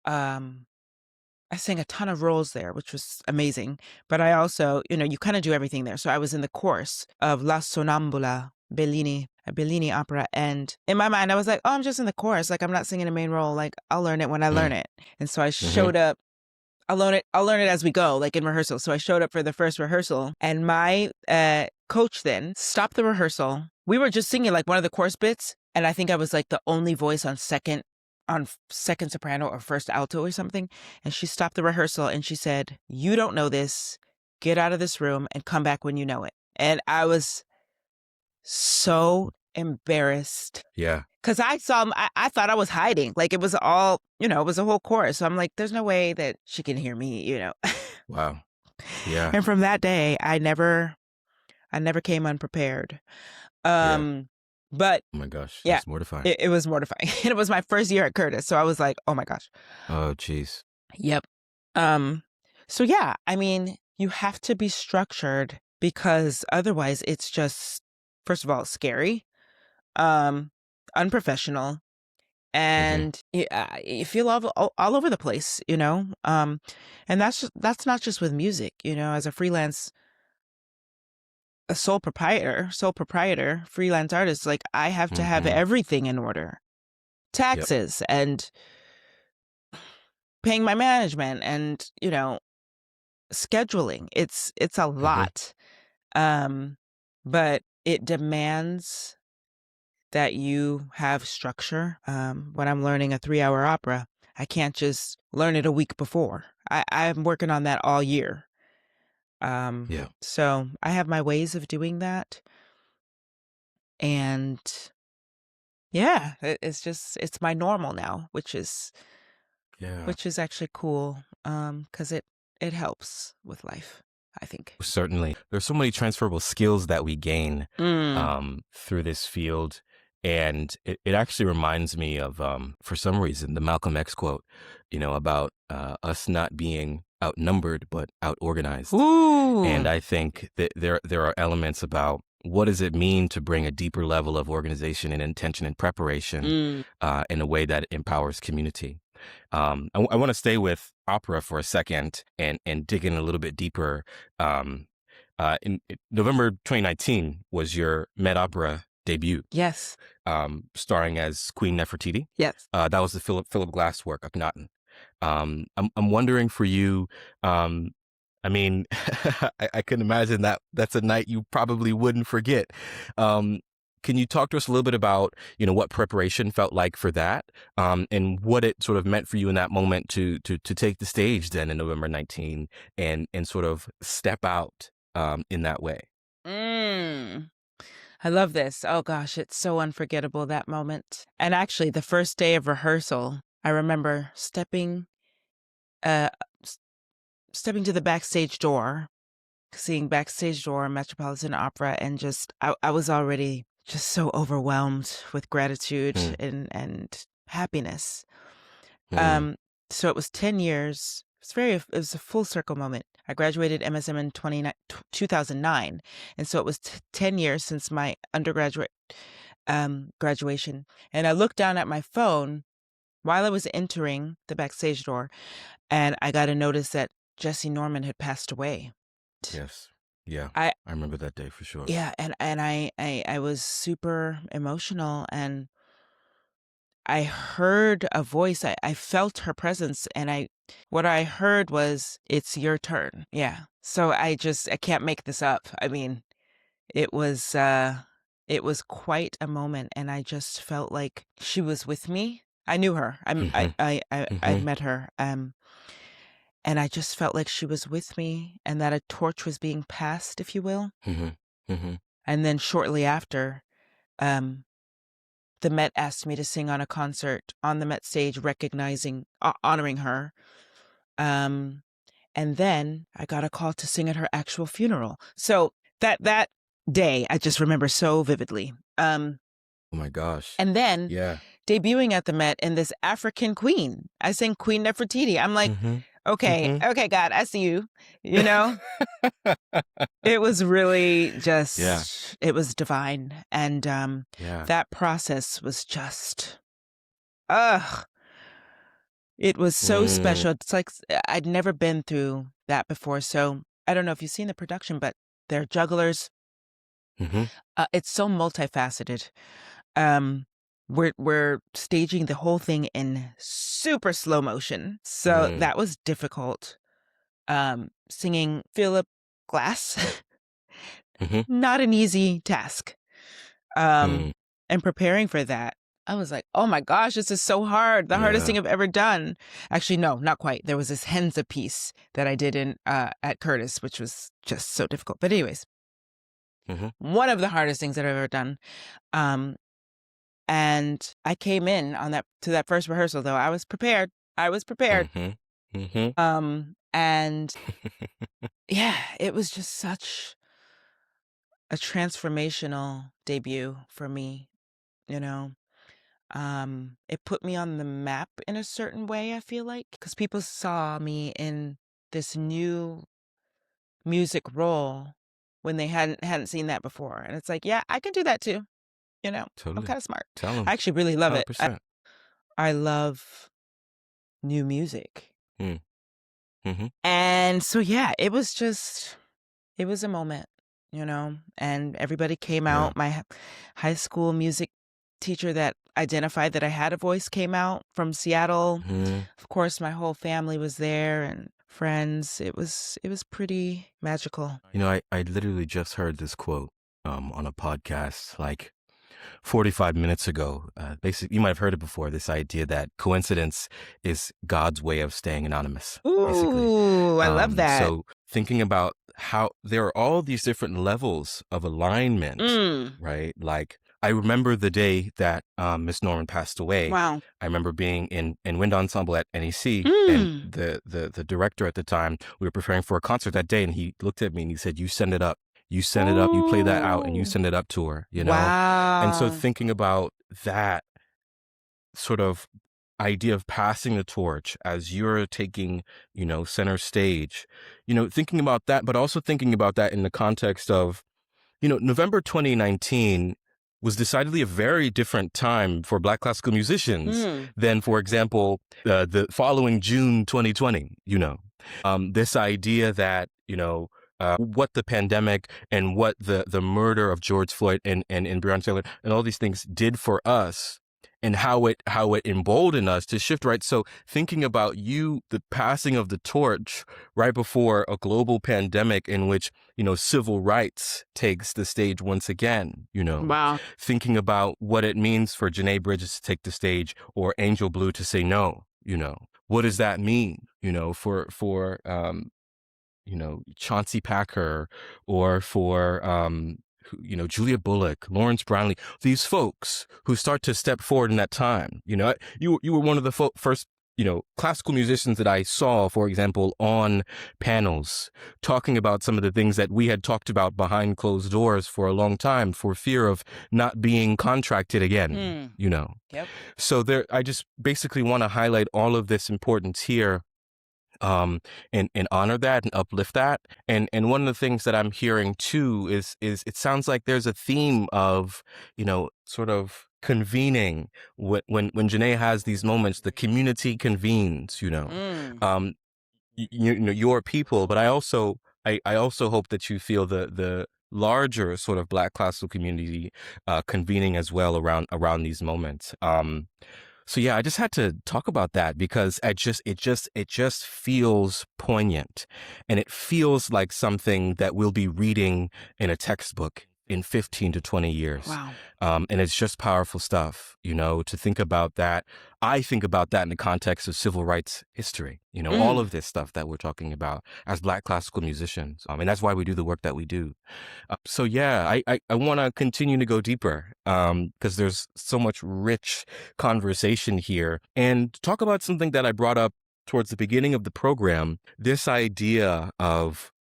[SPEAKER 2] I sang a ton of roles there, which was amazing. But I also, you kind of do everything there. So I was in the chorus of La Sonnambula, a Bellini opera. And in my mind, I was like, oh, I'm just in the chorus. Like, I'm not singing a main role. Like, I'll learn it when I learn it. And so I showed up. I'll learn it as we go, like in rehearsal. So I showed up for the first rehearsal, and my coach then stopped the rehearsal. We were just singing like one of the chorus bits. And I think I was like the only voice on second soprano or first alto or something. And she stopped the rehearsal and she said, you don't know this. Get out of this room and come back when you know it. And I was so embarrassed.
[SPEAKER 1] Yeah.
[SPEAKER 2] Because I thought I was hiding. Like it was all, it was a whole chorus. So I'm like, there's no way that she can hear me,
[SPEAKER 1] Wow. Yeah.
[SPEAKER 2] And from that day, I never came unprepared. But
[SPEAKER 1] oh my gosh,
[SPEAKER 2] yeah,
[SPEAKER 1] that's mortifying.
[SPEAKER 2] It was mortifying. And it was my first year at Curtis. So I was like, oh my gosh.
[SPEAKER 1] Oh, geez.
[SPEAKER 2] Yep. So yeah, I mean, you have to be structured because otherwise it's just, first of all, scary, unprofessional, and you feel all over the place, and that's not just with music, as a freelance, a sole proprietor, freelance artist, like I have to have everything in order. Taxes and paying my management and, scheduling. It's a lot. But it demands that you have structure. When I'm learning a 3-hour opera, I can't just learn it a week before. I'm working on that all year. So I have my ways of doing that. And yeah, it's my normal now, which is actually cool. 'Cause it helps with life, I think.
[SPEAKER 1] Certainly. There's so many transferable skills that we gain through this field. And it actually reminds me of, for some reason, the Malcolm X quote, about us not being outnumbered, but out-organized.
[SPEAKER 2] Ooh.
[SPEAKER 1] And I think that there are elements about what does it mean to bring a deeper level of organization and intention and preparation in a way that empowers community. I want to stay with opera for a second and dig in a little bit deeper. In November 2019 was your Met Opera debut.
[SPEAKER 2] Yes.
[SPEAKER 1] Starring as Queen Nefertiti.
[SPEAKER 2] Yes.
[SPEAKER 1] That was the Philip Glass work, Akhenaten. I'm wondering for you, I mean, I can imagine that's a night you probably wouldn't forget. Can Can you talk to us a little bit about, what preparation felt like for that, and what it sort of meant for you in that moment to take the stage then in November 19 and sort of step out in that way?
[SPEAKER 2] Mm. I love this. Oh gosh, it's so unforgettable, that moment. And actually, the first day of rehearsal, I remember uh, s- stepping to the backstage door, seeing backstage door Metropolitan Opera, and I was already just so overwhelmed with gratitude
[SPEAKER 1] Mm,
[SPEAKER 2] and happiness.
[SPEAKER 1] mm,
[SPEAKER 2] Um, so it was 10 years. It was a full circle moment. I graduated MSM in 2009. And so it was 10 years since my undergraduate graduation. And I looked down at my phone while I was entering the backstage door, and I got a notice that Jessye Norman had passed away.
[SPEAKER 1] yes. Yeah.
[SPEAKER 2] I
[SPEAKER 1] I remember that day for sure.
[SPEAKER 2] Yeah, and I was super emotional, and I heard a voice. I felt her presence, and what I heard was, "It's your turn." Yeah. So I can't make this up. I mean, it was it was quite a moment, and I just felt like she was with me. I knew her.
[SPEAKER 1] Hmm.
[SPEAKER 2] I'd
[SPEAKER 1] Hmm.
[SPEAKER 2] met her. And I just felt like she was with me, and that a torch was being passed, if you will.
[SPEAKER 1] Hmm. Hmm.
[SPEAKER 2] And then shortly after, um the Met asked me to sing on a concert on the Met stage, honoring her. Um, and then I got a call to sing at her actual funeral. So that day, I just remember so vividly.
[SPEAKER 1] Oh my gosh.
[SPEAKER 2] And then
[SPEAKER 1] Yeah.
[SPEAKER 2] debuting at the Met in this African Queen. I sang Queen Nefertiti. I'm like,
[SPEAKER 1] Hmm.
[SPEAKER 2] okay,
[SPEAKER 1] Hmm.
[SPEAKER 2] okay, God, I see you. You know, it was really
[SPEAKER 1] Yeah.
[SPEAKER 2] it was divine. And
[SPEAKER 1] Yeah.
[SPEAKER 2] that process was just, ugh. It was so
[SPEAKER 1] Mm.
[SPEAKER 2] special. It's like I'd never been through that before. So I don't know if you've seen the production, but they're jugglers.
[SPEAKER 1] Hmm.
[SPEAKER 2] It's so multifaceted. Um, we're staging the whole thing in super slow motion, so
[SPEAKER 1] Mm.
[SPEAKER 2] that was difficult. Singing Philip Glass,
[SPEAKER 1] Hmm.
[SPEAKER 2] not an easy task.
[SPEAKER 1] Mm.
[SPEAKER 2] And preparing for that, I was like, oh my gosh, this is so hard. The hardest
[SPEAKER 1] Yeah.
[SPEAKER 2] thing I've ever done. Actually, no, not quite. There was this Henza piece that I did at Curtis, which was just so difficult. But anyways,
[SPEAKER 1] Hmm.
[SPEAKER 2] one of the hardest things that I've ever done. Um, and I came in to that first rehearsal, though. I was prepared. I was prepared.
[SPEAKER 1] Hmm. Hmm.
[SPEAKER 2] And yeah, it was just such a transformational debut for me, you know. It put me on the map in a certain way, I feel like, because people saw me in this new music role when they hadn't seen that before. And it's like, yeah, I can do that too. I'm
[SPEAKER 1] Totally.
[SPEAKER 2] kind of smart.
[SPEAKER 1] Tell them.
[SPEAKER 2] I actually really love it.
[SPEAKER 1] 100%.
[SPEAKER 2] I love new music.
[SPEAKER 1] Mm. Hmm.
[SPEAKER 2] And so, yeah, it was a moment, and everybody came
[SPEAKER 1] Yeah.
[SPEAKER 2] out. My high school music teacher that identified that I had a voice came out from Seattle.
[SPEAKER 1] Mm.
[SPEAKER 2] Of course, my whole family was there and friends. It was pretty magical.
[SPEAKER 1] I literally just heard this quote on a podcast like 45 minutes ago. Basically, you might have heard it before, this idea that coincidence is God's way of staying anonymous, basically.
[SPEAKER 2] Ooh, I love that.
[SPEAKER 1] So thinking about how there are all these different levels of alignment,
[SPEAKER 2] Mm,
[SPEAKER 1] right? Like I remember the day that Miss Norman passed away.
[SPEAKER 2] wow.
[SPEAKER 1] I remember being in wind ensemble at NEC, and
[SPEAKER 2] Mm.
[SPEAKER 1] the director at the time, we were preparing for a concert that day, and he looked at me and he said, "You send it up. You send it up. You play that out, and you
[SPEAKER 2] Ooh.
[SPEAKER 1] send it up to her." And so
[SPEAKER 2] Wow.
[SPEAKER 1] thinking about that sort of idea of passing the torch as you're taking, center stage, thinking about that, but also thinking about that in the context of, November 2019 was decidedly a very different time for Black classical musicians
[SPEAKER 2] Mm.
[SPEAKER 1] than, for example, the following June 2020, this idea that, what the pandemic and what the murder of George Floyd and Breonna Taylor and all these things did for us, how it emboldened us to shift, right? So thinking about the passing of the torch right before a global pandemic in which, civil rights takes the stage once again,
[SPEAKER 2] Wow.
[SPEAKER 1] thinking about what it means for Janae Bridges to take the stage or Angel Blue to say no, what does that mean, for Chauncey Packer, or for, Julia Bullock, Lawrence Brownlee, these folks who start to step forward in that time. You were one of the first, classical musicians that I saw, for example, on panels talking about some of the things that we had talked about behind closed doors for a long time for fear of not being contracted again,
[SPEAKER 2] Yep.
[SPEAKER 1] So I just basically want to highlight all of this importance here, and honor that and uplift that. And one of the things that I'm hearing too is it sounds like there's a theme of, sort of convening. When Janae has these moments, the community convenes, your people. But I also hope that you feel the larger sort of Black classical community convening as well around these moments. So yeah, I just had to talk about that because it just feels poignant, and it feels like something that we'll be reading in a textbook in 15 to 20 years.
[SPEAKER 2] Wow.
[SPEAKER 1] And it's just powerful stuff, to think about that. I think about that in the context of civil rights history, all of this stuff that we're talking about as Black classical musicians. And that's why we do the work that we do. So yeah, I want to continue to go deeper, because there's so much rich conversation here, and talk about something that I brought up towards the beginning of the program, this idea of,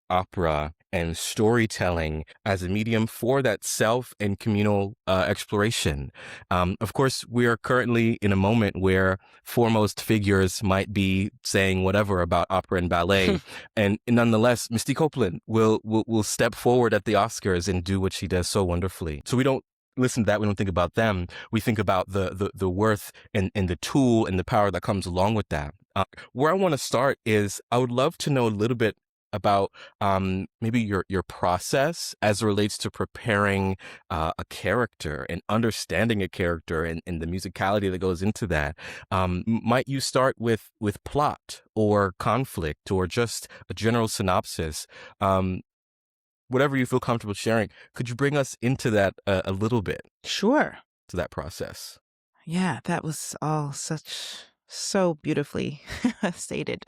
[SPEAKER 1] opera and storytelling as a medium for that self and communal exploration. Of course, we are currently in a moment where foremost figures might be saying whatever about opera and ballet, and nonetheless, Misty Copeland will step forward at the Oscars and do what she does so wonderfully. So we don't listen to that. We don't think about them. We think about the worth and the tool and the power that comes along with that. Where I want to start is I would love to know a little bit about maybe your process as it relates to preparing a character and understanding a character and the musicality that goes into that. Might you start with plot or conflict or just a general synopsis? Whatever you feel comfortable sharing. Could you bring us into that a little bit?
[SPEAKER 2] Sure.
[SPEAKER 1] To that process.
[SPEAKER 2] Yeah, that was all so beautifully stated.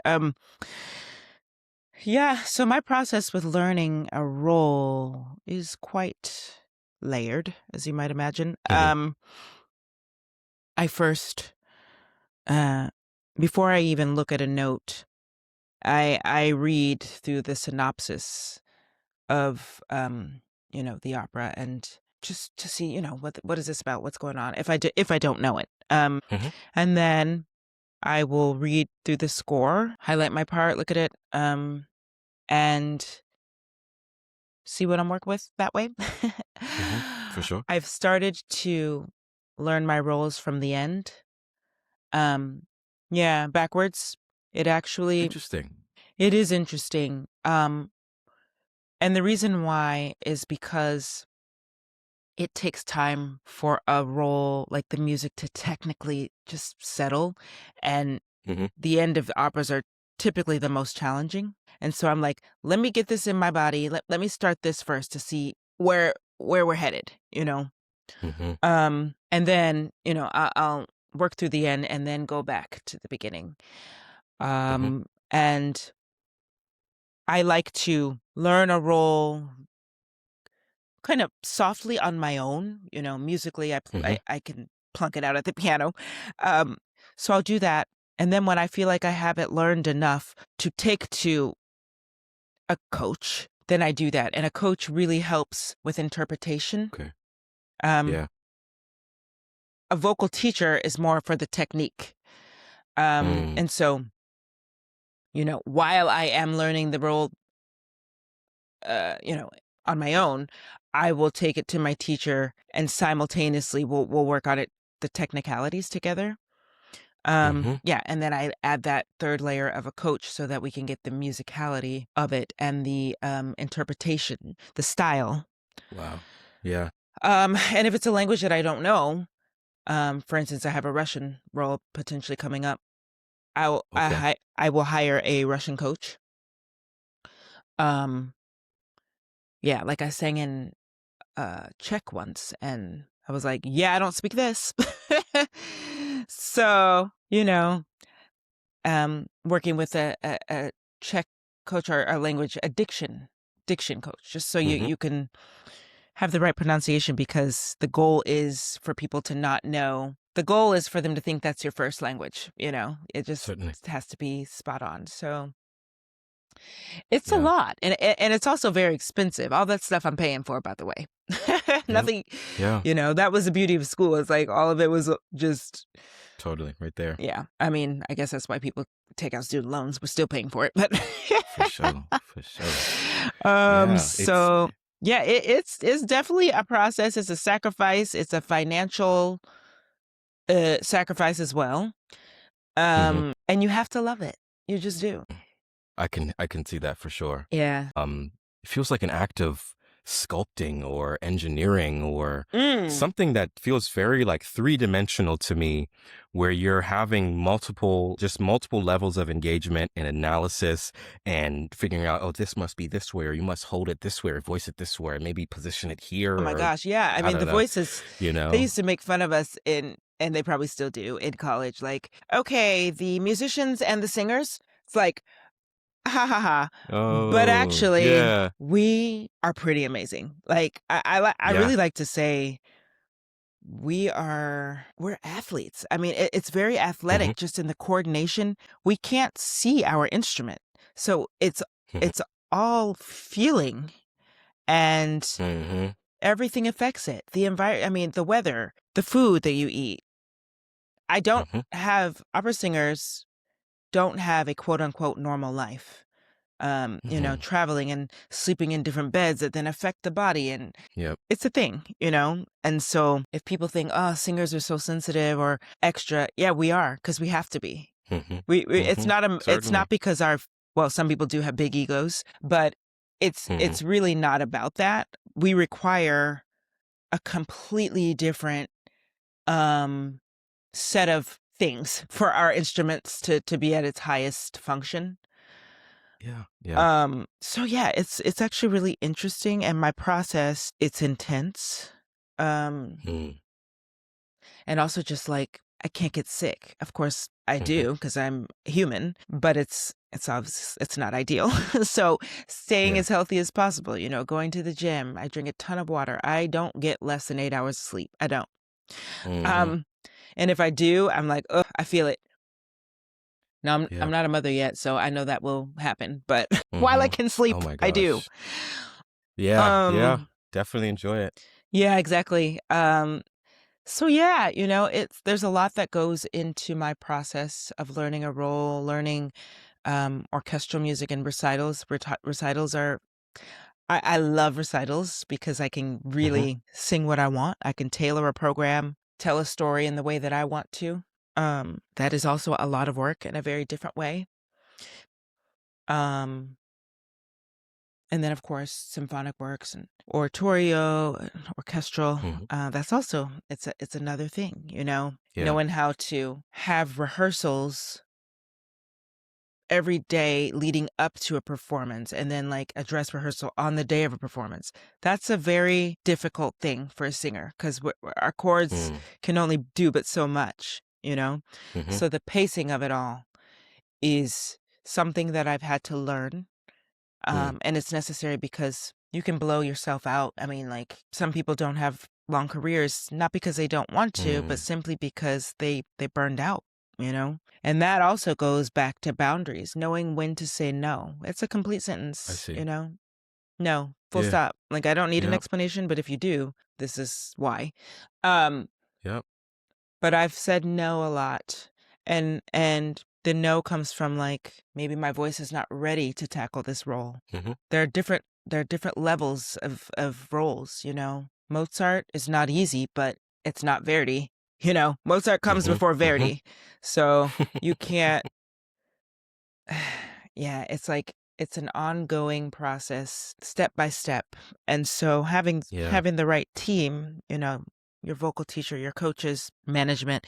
[SPEAKER 2] Yeah, so my process with learning a role is quite layered, as you might imagine.
[SPEAKER 1] Mhm.
[SPEAKER 2] I first, before I even look at a note, I read through the synopsis of the opera, and just to see what is this about, what's going on, if I don't know it,
[SPEAKER 1] Mhm.
[SPEAKER 2] and then I will read through the score, highlight my part, look at it, and see what I'm working with that way.
[SPEAKER 1] Mhm. For sure.
[SPEAKER 2] I've started to learn my roles from the end. Yeah, backwards.
[SPEAKER 1] Interesting.
[SPEAKER 2] It is interesting. And the reason why is because it takes time for a role like the music to technically just settle, and
[SPEAKER 1] Mhm.
[SPEAKER 2] the end of the operas are typically the most challenging. And so I'm like, let me get this in my body. Let me start this first to see where we're headed,
[SPEAKER 1] Mhm.
[SPEAKER 2] And then, I'll work through the end and then go back to the beginning.
[SPEAKER 1] Mhm.
[SPEAKER 2] And I like to learn a role kind of softly on my own, musically.
[SPEAKER 1] Mhm.
[SPEAKER 2] I can plunk it out at the piano. Um, so I'll do that. And then when I feel like I have it learned enough to take to a coach, then I do that. And a coach really helps with interpretation.
[SPEAKER 1] Okay.
[SPEAKER 2] Um,
[SPEAKER 1] Yeah.
[SPEAKER 2] a vocal teacher is more for the technique.
[SPEAKER 1] Mm.
[SPEAKER 2] And so, while I am learning the role, uh, you know, on my own, I will take it to my teacher, and simultaneously we'll work on it, the technicalities together.
[SPEAKER 1] Mhm.
[SPEAKER 2] Yeah, and then I add that third layer of a coach so that we can get the musicality of it and the interpretation, the style.
[SPEAKER 1] Wow. Yeah.
[SPEAKER 2] And if it's a language that I don't know, For instance, I have a Russian role potentially coming up.
[SPEAKER 1] Okay.
[SPEAKER 2] I will hire a Russian coach. Um, yeah, like I sang in Czech once, and I was like, yeah, I don't speak this. So, working with a Czech coach or a language diction coach, just so
[SPEAKER 1] Hmm.
[SPEAKER 2] you can have the right pronunciation, because the goal is for people to not know. The goal is for them to think that's your first language. It just
[SPEAKER 1] Certainly.
[SPEAKER 2] has to be spot on. So it's a
[SPEAKER 1] Yeah.
[SPEAKER 2] lot, and it's also very expensive. All that stuff I'm paying for, by the way.
[SPEAKER 1] Yep.
[SPEAKER 2] Nothing,
[SPEAKER 1] Yeah.
[SPEAKER 2] that was the beauty of school. It's like all of it was just,
[SPEAKER 1] Totally. Right there.
[SPEAKER 2] yeah. I mean, I guess that's why people take out student loans. We're still paying for it, but
[SPEAKER 1] For sure. For sure. Yeah.
[SPEAKER 2] so yeah, it's definitely a process. It's a sacrifice. It's a financial sacrifice as well.
[SPEAKER 1] Mhm.
[SPEAKER 2] And you have to love it. You just do.
[SPEAKER 1] I can see that for sure.
[SPEAKER 2] Yeah.
[SPEAKER 1] It feels like an act of sculpting or engineering or
[SPEAKER 2] Mm.
[SPEAKER 1] something that feels very like three-dimensional to me, where you're having multiple levels of engagement and analysis and figuring out, oh, this must be this way, or you must hold it this way, or voice it this way, or maybe position it here,
[SPEAKER 2] Oh my
[SPEAKER 1] or
[SPEAKER 2] gosh, yeah. I
[SPEAKER 1] I
[SPEAKER 2] mean, the
[SPEAKER 1] don't know,
[SPEAKER 2] voices,
[SPEAKER 1] you
[SPEAKER 2] they
[SPEAKER 1] know?
[SPEAKER 2] used to make fun of us and they probably still do in college. Like, okay, the musicians and the singers, it's like, ha ha ha. But
[SPEAKER 1] Oh,
[SPEAKER 2] actually,
[SPEAKER 1] yeah.
[SPEAKER 2] we are pretty amazing. Like, I
[SPEAKER 1] Yeah.
[SPEAKER 2] really like to say we're athletes. I mean, it's very
[SPEAKER 1] Hmm.
[SPEAKER 2] athletic just in the coordination. We can't see our instrument. So
[SPEAKER 1] Hmm.
[SPEAKER 2] it's all feeling, and
[SPEAKER 1] Hmm.
[SPEAKER 2] everything affects it. The environment, I mean, the weather, the food that you eat. I don't
[SPEAKER 1] Hmm.
[SPEAKER 2] have Opera singers don't have a quote unquote normal life.
[SPEAKER 1] Hmm.
[SPEAKER 2] Traveling and sleeping in different beds that then affect the body, and
[SPEAKER 1] Yep.
[SPEAKER 2] it's a thing. And so if people think, oh, singers are so sensitive or extra, yeah, we are, because we have to be.
[SPEAKER 1] Hmm.
[SPEAKER 2] It's
[SPEAKER 1] Hmm.
[SPEAKER 2] not
[SPEAKER 1] Certainly.
[SPEAKER 2] because well, some people do have big egos, but
[SPEAKER 1] Hmm.
[SPEAKER 2] it's really not about that. We require a completely different um set of things for our instruments to be at its highest function.
[SPEAKER 1] Yeah. Yeah.
[SPEAKER 2] So yeah, it's actually really interesting, and my process, it's intense. Um
[SPEAKER 1] Mm.
[SPEAKER 2] and also just like I can't get sick. Of course I
[SPEAKER 1] Hmm.
[SPEAKER 2] do, because I'm human, but it's obvious it's not ideal. So staying
[SPEAKER 1] Yeah.
[SPEAKER 2] as healthy as possible, going to the gym, I drink a ton of water. I don't get less than 8 hours of sleep. I don't.
[SPEAKER 1] Hmm.
[SPEAKER 2] Um and if I do, I'm like, oh, I feel it. Now I'm
[SPEAKER 1] Yep.
[SPEAKER 2] not a mother yet, so I know that will happen, but while I
[SPEAKER 1] Hmm.
[SPEAKER 2] can
[SPEAKER 1] Oh
[SPEAKER 2] sleep,
[SPEAKER 1] my
[SPEAKER 2] I do.
[SPEAKER 1] gosh. Yeah. Yeah.
[SPEAKER 2] Um,
[SPEAKER 1] Definitely enjoy it.
[SPEAKER 2] yeah, exactly. So yeah, there's a lot that goes into my process of learning a role, learning orchestral music and recitals. Recitals are I love recitals because I can
[SPEAKER 1] Hmm.
[SPEAKER 2] really sing what I want. I can tailor a program, tell a story in the way that I want to. That is also a lot of work in a very different way. Um, And then, of course, symphonic works and oratorio, and orchestral.
[SPEAKER 1] Hmm.
[SPEAKER 2] That's also it's another thing,
[SPEAKER 1] Yeah.
[SPEAKER 2] knowing how to have rehearsals every day leading up to a performance, and then like a dress rehearsal on the day of a performance. That's a very difficult thing for a singer, because our chords
[SPEAKER 1] Mm.
[SPEAKER 2] can only do but so much.
[SPEAKER 1] Hmm.
[SPEAKER 2] So the pacing of it all is something that I've had to learn.
[SPEAKER 1] Mm.
[SPEAKER 2] And it's necessary because you can blow yourself out. I mean, like, some people don't have long careers, not because they don't want to, but
[SPEAKER 1] Mm.
[SPEAKER 2] simply because they burned out. And that also goes back to boundaries, knowing when to say no. It's a complete
[SPEAKER 1] I see.
[SPEAKER 2] sentence. No, full
[SPEAKER 1] Yeah.
[SPEAKER 2] stop. Like, I don't need an
[SPEAKER 1] Yep.
[SPEAKER 2] explanation, but if you do, this is why. Um,
[SPEAKER 1] Yep.
[SPEAKER 2] but I've said no a lot. And the no comes from, like, maybe my voice is not ready to tackle this role.
[SPEAKER 1] Hmm.
[SPEAKER 2] There are different levels of roles. Mozart is not easy, but it's not Verdi. Mozart comes
[SPEAKER 1] Hmm.
[SPEAKER 2] before
[SPEAKER 1] Hmm.
[SPEAKER 2] Verdi. So you can't yeah, it's like it's an ongoing process, step by step. And so having
[SPEAKER 1] Yeah.
[SPEAKER 2] having the right team, your vocal teacher, your coaches, management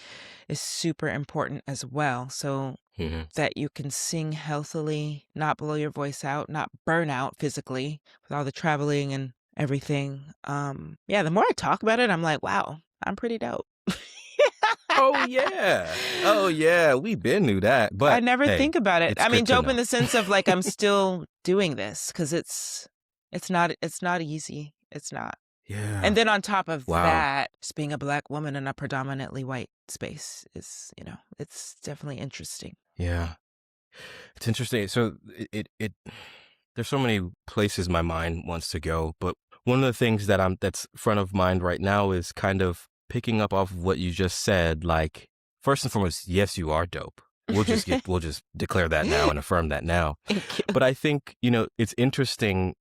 [SPEAKER 2] is super important as well. So
[SPEAKER 1] Hmm.
[SPEAKER 2] that you can sing healthily, not blow your voice out, not burn out physically with all the traveling and everything. Yeah, the more I talk about it, I'm like, wow, I'm pretty dope.
[SPEAKER 1] Oh yeah. Oh yeah. We been knew that.
[SPEAKER 2] I
[SPEAKER 1] But
[SPEAKER 2] never
[SPEAKER 1] hey,
[SPEAKER 2] think about it.
[SPEAKER 1] it's
[SPEAKER 2] I mean,
[SPEAKER 1] good to
[SPEAKER 2] dope in
[SPEAKER 1] know.
[SPEAKER 2] the sense of like I'm still doing this because it's not easy. It's not.
[SPEAKER 1] Yeah.
[SPEAKER 2] And then on top of
[SPEAKER 1] Wow.
[SPEAKER 2] that, just being a Black woman in a predominantly white space is, it's definitely interesting.
[SPEAKER 1] Yeah. It's interesting. So it there's so many places my mind wants to go, but one of the things that's front of mind right now is kind of picking up off of what you just said. Like, first and foremost, yes, you are dope. We'll just declare that now and affirm that now.
[SPEAKER 2] Thank you.
[SPEAKER 1] But I think, it's interesting.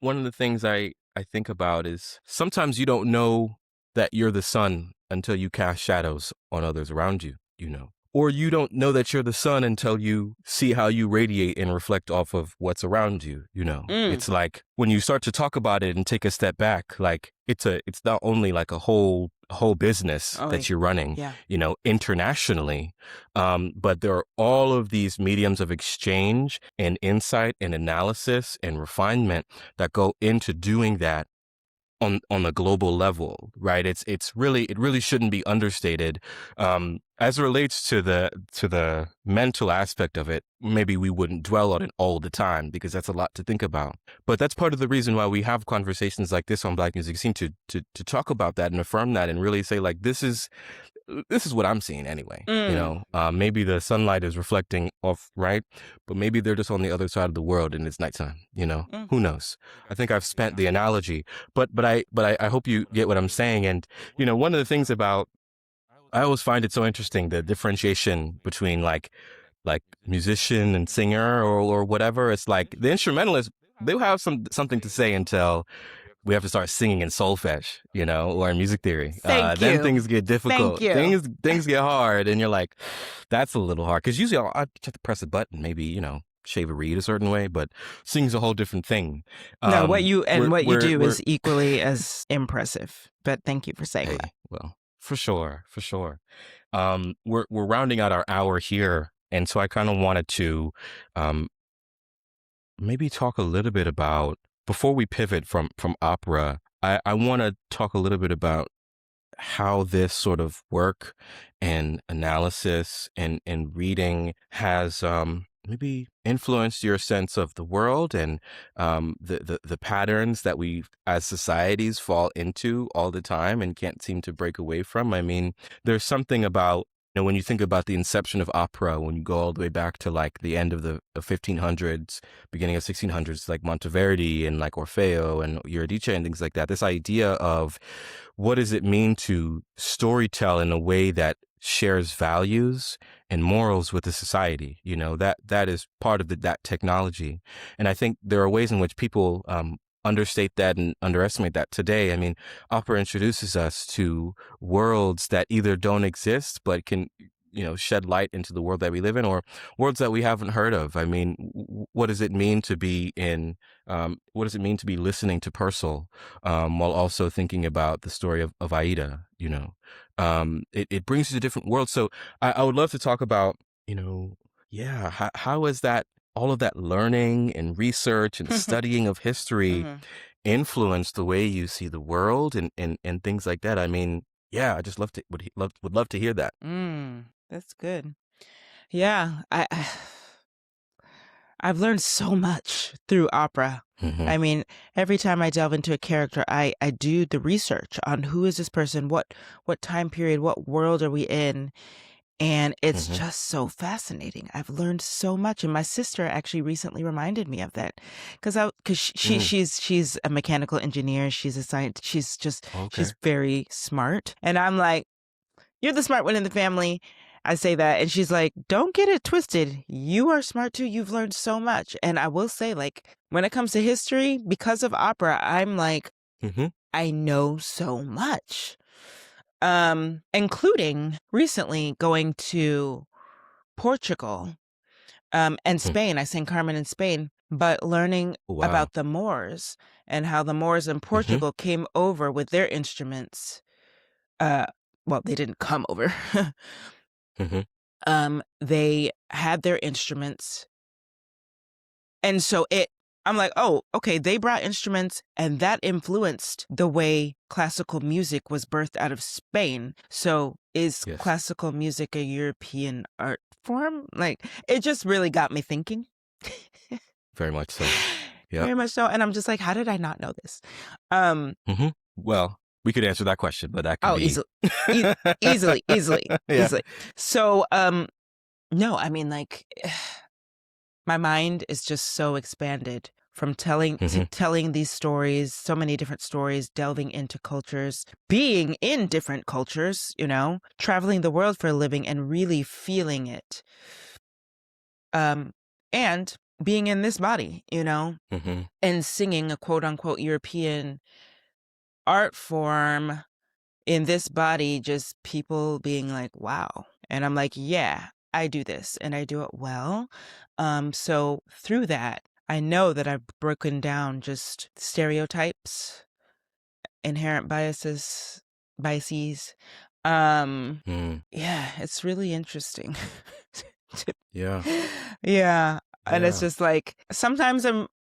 [SPEAKER 1] One of the things I think about is sometimes you don't know that you're the sun until you cast shadows on others around you. Or you don't know that you're the sun until you see how you radiate and reflect off of what's around you.
[SPEAKER 2] Mm.
[SPEAKER 1] It's like when you start to talk about it and take a step back, like it's not only like a whole business
[SPEAKER 2] Oh,
[SPEAKER 1] that you're running,
[SPEAKER 2] yeah.
[SPEAKER 1] internationally, but there are all of these mediums of exchange and insight and analysis and refinement that go into doing that on a global level, right? It really shouldn't be understated. As it relates to the mental aspect of it, maybe we wouldn't dwell on it all the time because that's a lot to think about. But that's part of the reason why we have conversations like this on Black Music Scene to talk about that and affirm that and really say like this is what I'm seeing anyway. Maybe the sunlight is reflecting off, right? But maybe they're just on the other side of the world and it's nighttime. Who knows? I think I've spent the analogy, but I hope you get what I'm saying. And one of the things about I always find it so interesting the differentiation between like musician and singer or whatever. It's like the instrumentalists, they'll have something to say until we have to start singing in solfege, or in music theory.
[SPEAKER 2] Thank
[SPEAKER 1] Then
[SPEAKER 2] you.
[SPEAKER 1] things get difficult.
[SPEAKER 2] Thank you.
[SPEAKER 1] Things get hard, and you're like, that's a little hard. Because usually I have to press a button, maybe shave a reed a certain way, but singing's a whole different thing.
[SPEAKER 2] No, what you do
[SPEAKER 1] we're
[SPEAKER 2] is equally as impressive. But thank you for saying that.
[SPEAKER 1] well, for sure. We're rounding out our hour here, and so I kind of wanted to maybe talk a little bit about, before we pivot from opera, I want to talk a little bit about how this sort of work and analysis and reading has maybe influenced your sense of the world and the patterns that we as societies fall into all the time and can't seem to break away from. I mean, there's something about, when you think about the inception of opera, when you go all the way back to like the end of the 1500s, beginning of 1600s, like Monteverdi and like Orfeo and Eurydice and things like that, this idea of what does it mean to storytell in a way that shares values and morals with the society, that is part of that technology. And I think there are ways in which people understate that and underestimate that today. I mean, opera introduces us to worlds that either don't exist but can shed light into the world that we live in, or worlds that we haven't heard of. I mean, what does it mean to be listening to Purcell while also thinking about the story of Aida? It brings you to different worlds. So I would love to talk about how is that, all of that learning and research and studying of history influence the way you see the world and things like that. I mean, I just would love to hear that.
[SPEAKER 2] That's good. Yeah, I've learned so much through opera.
[SPEAKER 1] Mm-hmm.
[SPEAKER 2] I mean, every time I delve into a character, I do the research on who is this person, what time period, what world are we in, and it's just so fascinating. I've learned so much, and my sister actually recently reminded me of that because she's a mechanical engineer. She's a scientist. She's very smart, and I'm like, you're the smart one in the family. I say that, and she's like, don't get it twisted. You are smart too. You've learned so much. And I will say, like, when it comes to history, because of opera, I'm like, I know so much. Including recently going to Portugal and Spain. I sang Carmen in Spain, but learning about the Moors and how the Moors in Portugal came over with their instruments Uh, well, they didn't come over.
[SPEAKER 1] Mm-hmm.
[SPEAKER 2] They had their instruments. And so I'm like, oh, okay, they brought instruments and that influenced the way classical music was birthed out of Spain. So is
[SPEAKER 1] Yes.
[SPEAKER 2] classical music a European art form? Like, it just really got me thinking.
[SPEAKER 1] Very much so. Yeah.
[SPEAKER 2] Very much so. And I'm just like, how did I not know this?
[SPEAKER 1] Mm-hmm. Well, we could answer that question, but that could be
[SPEAKER 2] easily,
[SPEAKER 1] Yeah.
[SPEAKER 2] easily. So, no, I mean, like, my mind is just so expanded from telling these stories, so many different stories, delving into cultures, being in different cultures, you know, traveling the world for a living and really feeling it. And being in this body, you know, and singing a quote unquote European art form in this body, just people being like, wow. And I'm like, yeah, I do this and I do it well. So through that, I know that I've broken down just stereotypes, inherent biases. Yeah, it's really interesting.
[SPEAKER 1] Yeah.
[SPEAKER 2] Yeah. And it's
[SPEAKER 1] Yeah.
[SPEAKER 2] just like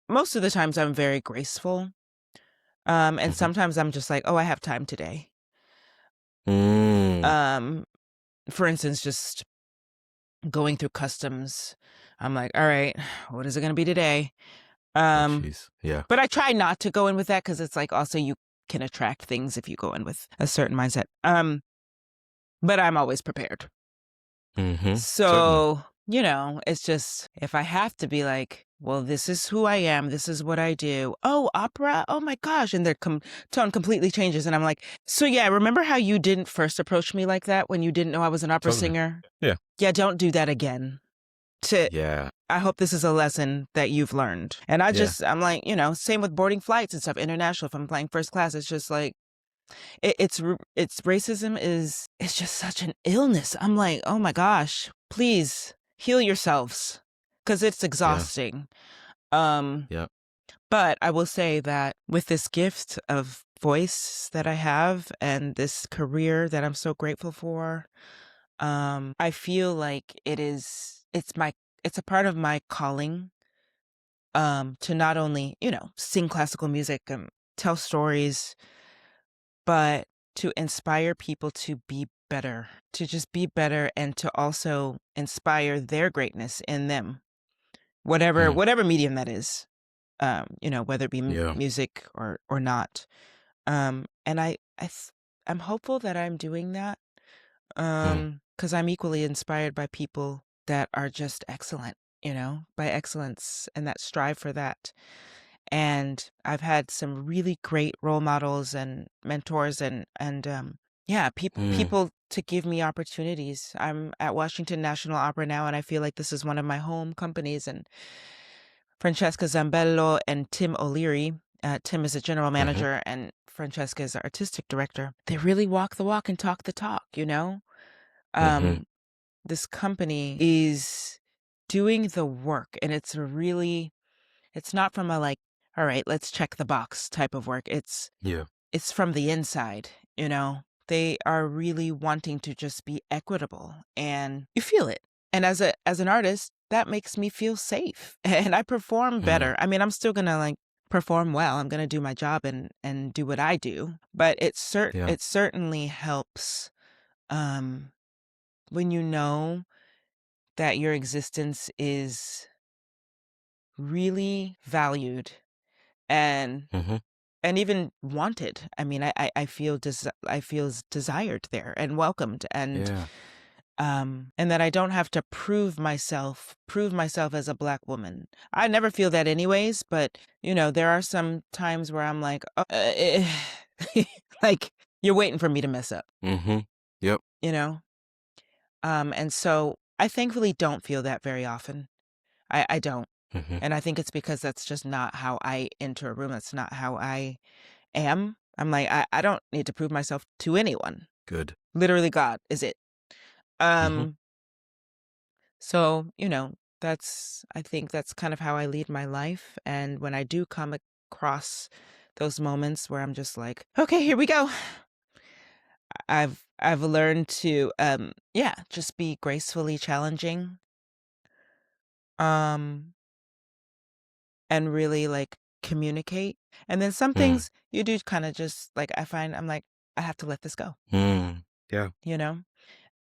[SPEAKER 2] most of the times I'm very graceful. And sometimes I'm just like, oh, I have time today. For instance, just going through customs, I'm like, all right, what is it going to be today?
[SPEAKER 1] Jeez. Yeah.
[SPEAKER 2] But I try not to go in with that because it's like also you can attract things if you go in with a certain mindset. But I'm always prepared.
[SPEAKER 1] Certainly.
[SPEAKER 2] So, you know, it's just if I have to be like, well, this is who I am. This is what I do. Oh, opera. Oh my gosh. And their tone completely changes. And I'm like, so yeah, remember how you didn't first approach me like that when you didn't know I was an opera singer?
[SPEAKER 1] Yeah.
[SPEAKER 2] Yeah, don't do that again.
[SPEAKER 1] Yeah.
[SPEAKER 2] I hope this is a lesson that you've learned. And I'm like, you know, same with boarding flights and stuff, international. If I'm flying first class, it's just like, it's racism it's just such an illness. I'm like, oh my gosh, please heal yourselves because it's exhausting.
[SPEAKER 1] Yeah.
[SPEAKER 2] But I will say that with this gift of voice that I have and this career that I'm so grateful for, I feel like it's a part of my calling, to not only, you know, sing classical music and tell stories, but to inspire people to be better, to just be better and to also inspire their greatness in them, whatever medium that is, you know, whether it be music or not. And I'm hopeful that I'm doing that, because I'm equally inspired by people that are just excellent, you know, by excellence and that strive for that. And I've had some really great role models and mentors and yeah, people to give me opportunities. I'm at Washington National Opera now, and I feel like this is one of my home companies. And Francesca Zambello and Tim O'Leary, Tim is a general manager and Francesca is the artistic director. They really walk the walk and talk the talk, you know? This company is doing the work, and it's not from a like, all right, let's check the box type of work. It's from the inside, you know. They are really wanting to just be equitable, and you feel it. And as an artist, that makes me feel safe and I perform better. I mean, I'm still going to like perform well. I'm going to do my job and do what I do, but it certainly helps when you know that your existence is really valued and even wanted. I mean, I feel I feel desired there and welcomed, and and that I don't have to prove myself as a Black woman. I never feel that anyways, but you know, there are some times where I'm like, oh, like you're waiting for me to mess up.
[SPEAKER 1] Yep.
[SPEAKER 2] You know, and so I thankfully don't feel that very often. I don't. And I think it's because that's just not how I enter a room. That's not how I am. I'm like, I don't need to prove myself to anyone.
[SPEAKER 1] Good.
[SPEAKER 2] Literally, God is it. So, you know, I think that's kind of how I lead my life. And when I do come across those moments where I'm just like, okay, here we go, I've learned to just be gracefully challenging, um, and really like communicate. And then some
[SPEAKER 1] Mm,
[SPEAKER 2] things you do kind of just like I find I'm like, I have to let this go,
[SPEAKER 1] mm, yeah,
[SPEAKER 2] you know?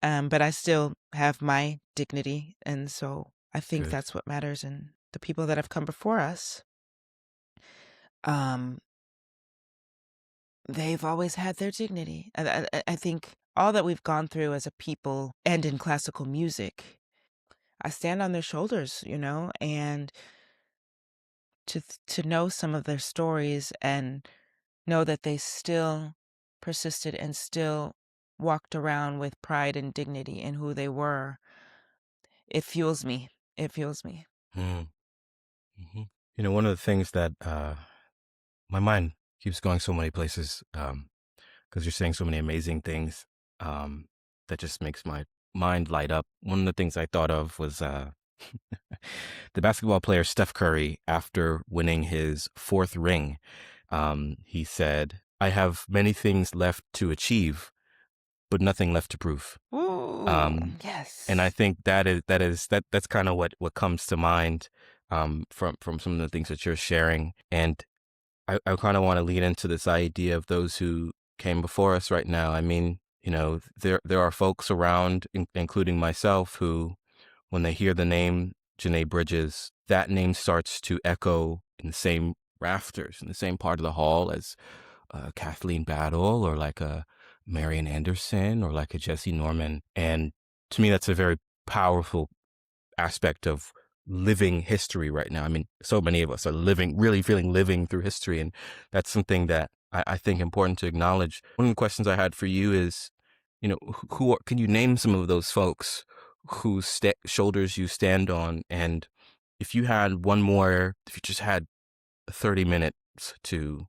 [SPEAKER 2] But I still have my dignity, and so I think
[SPEAKER 1] good.
[SPEAKER 2] that's what matters. And the people that have come before us, um, they've always had their dignity. And I think all that we've gone through as a people and in classical music, I stand on their shoulders, and to know some of their stories and know that they still persisted and still walked around with pride and dignity in who they were. It fuels me. It fuels me.
[SPEAKER 1] Mm, hmm. One of the things that my mind keeps going so many places because you're saying so many amazing things um, that just makes my mind light up. One of the things I thought of was the basketball player Steph Curry after winning his fourth ring. He said, "I have many things left to achieve, but nothing left to prove."
[SPEAKER 2] Ooh,
[SPEAKER 1] Um, and I
[SPEAKER 2] yes.
[SPEAKER 1] think that's kind of what comes to mind from some of the things that you're sharing. And I kind of want to lead into this idea of those who came before us right now. I mean, there are folks around, including myself, who, when they hear the name Janae Bridges, that name starts to echo in the same rafters, in the same part of the hall as Kathleen Battle or like a Marian Anderson or like a Jessye Norman. And to me, that's a very powerful aspect of living history right now. I mean, so many of us are really feeling living through history. And that's something that I think important to acknowledge. One of the questions I had for you is, can you name some of those folks whose shoulders you stand on? And if you had if you just had 30 minutes to